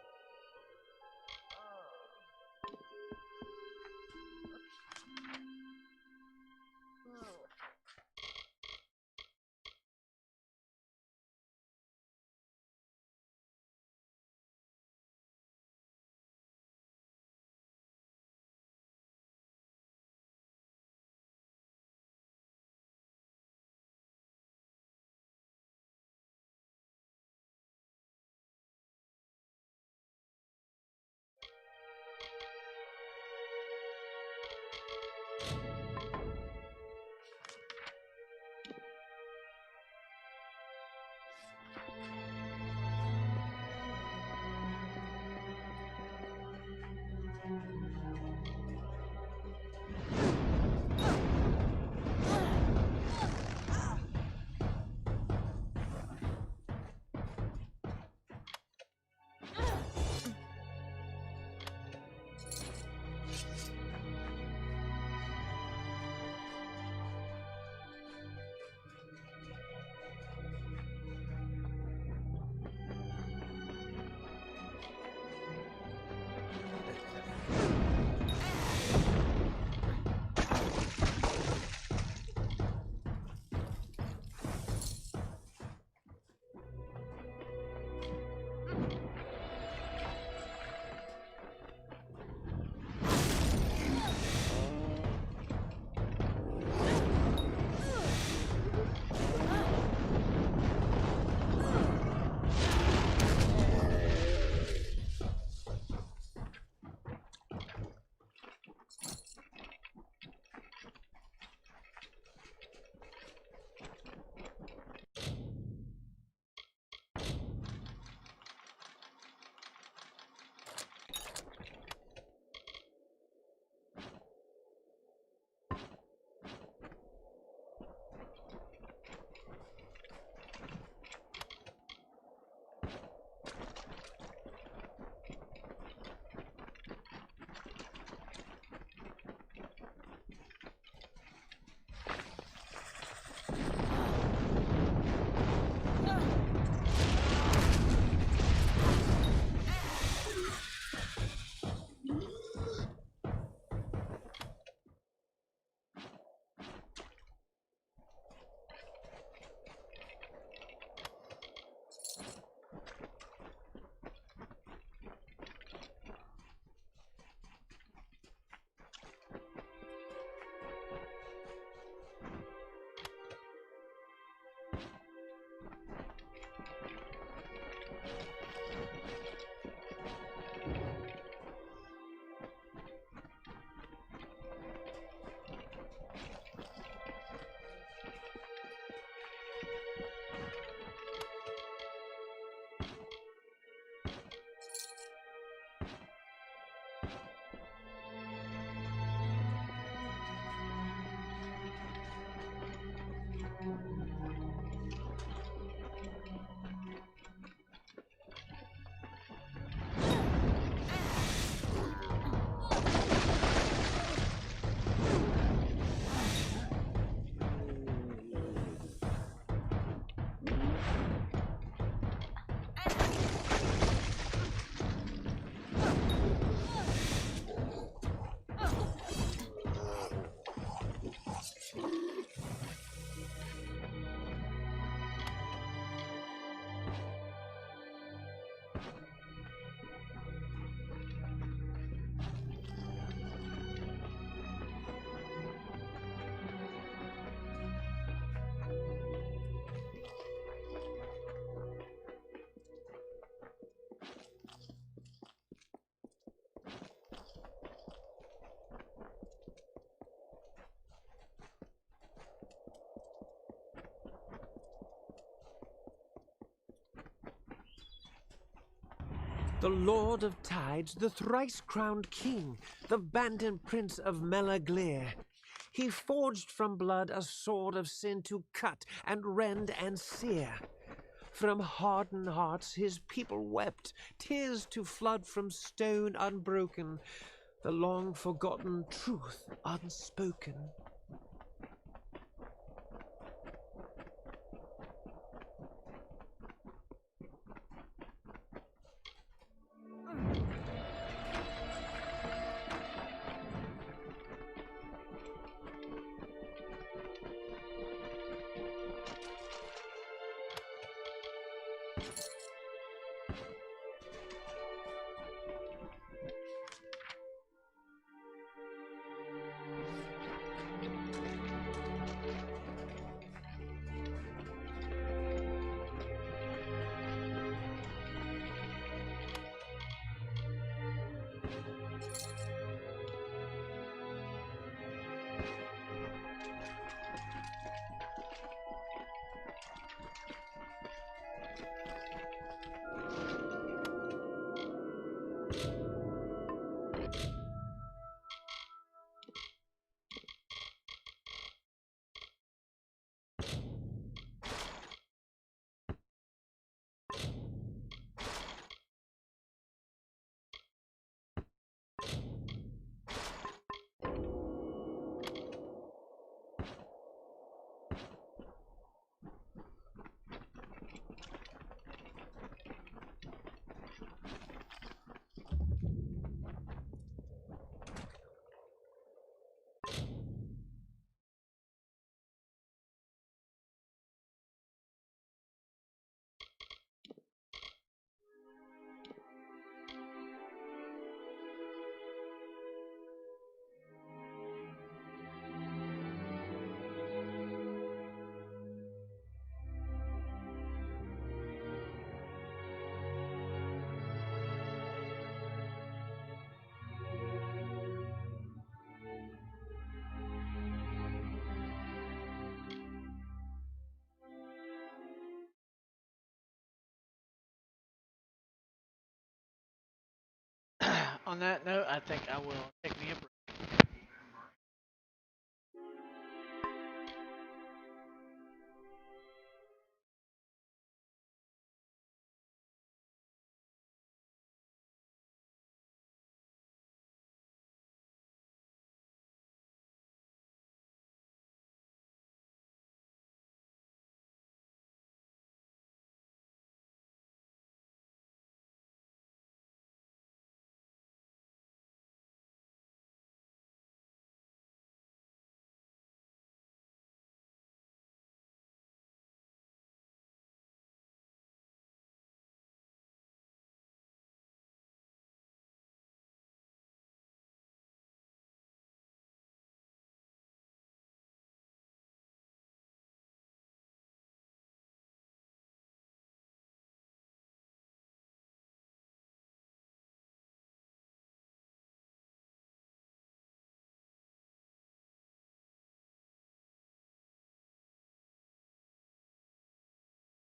The Lord of Tides, the thrice-crowned king, the Bantam prince of Melaglir. He forged from blood a sword of sin to cut and rend and sear. From hardened hearts his people wept, tears to flood from stone unbroken, the long-forgotten truth unspoken. On that note, I think I will take me a break.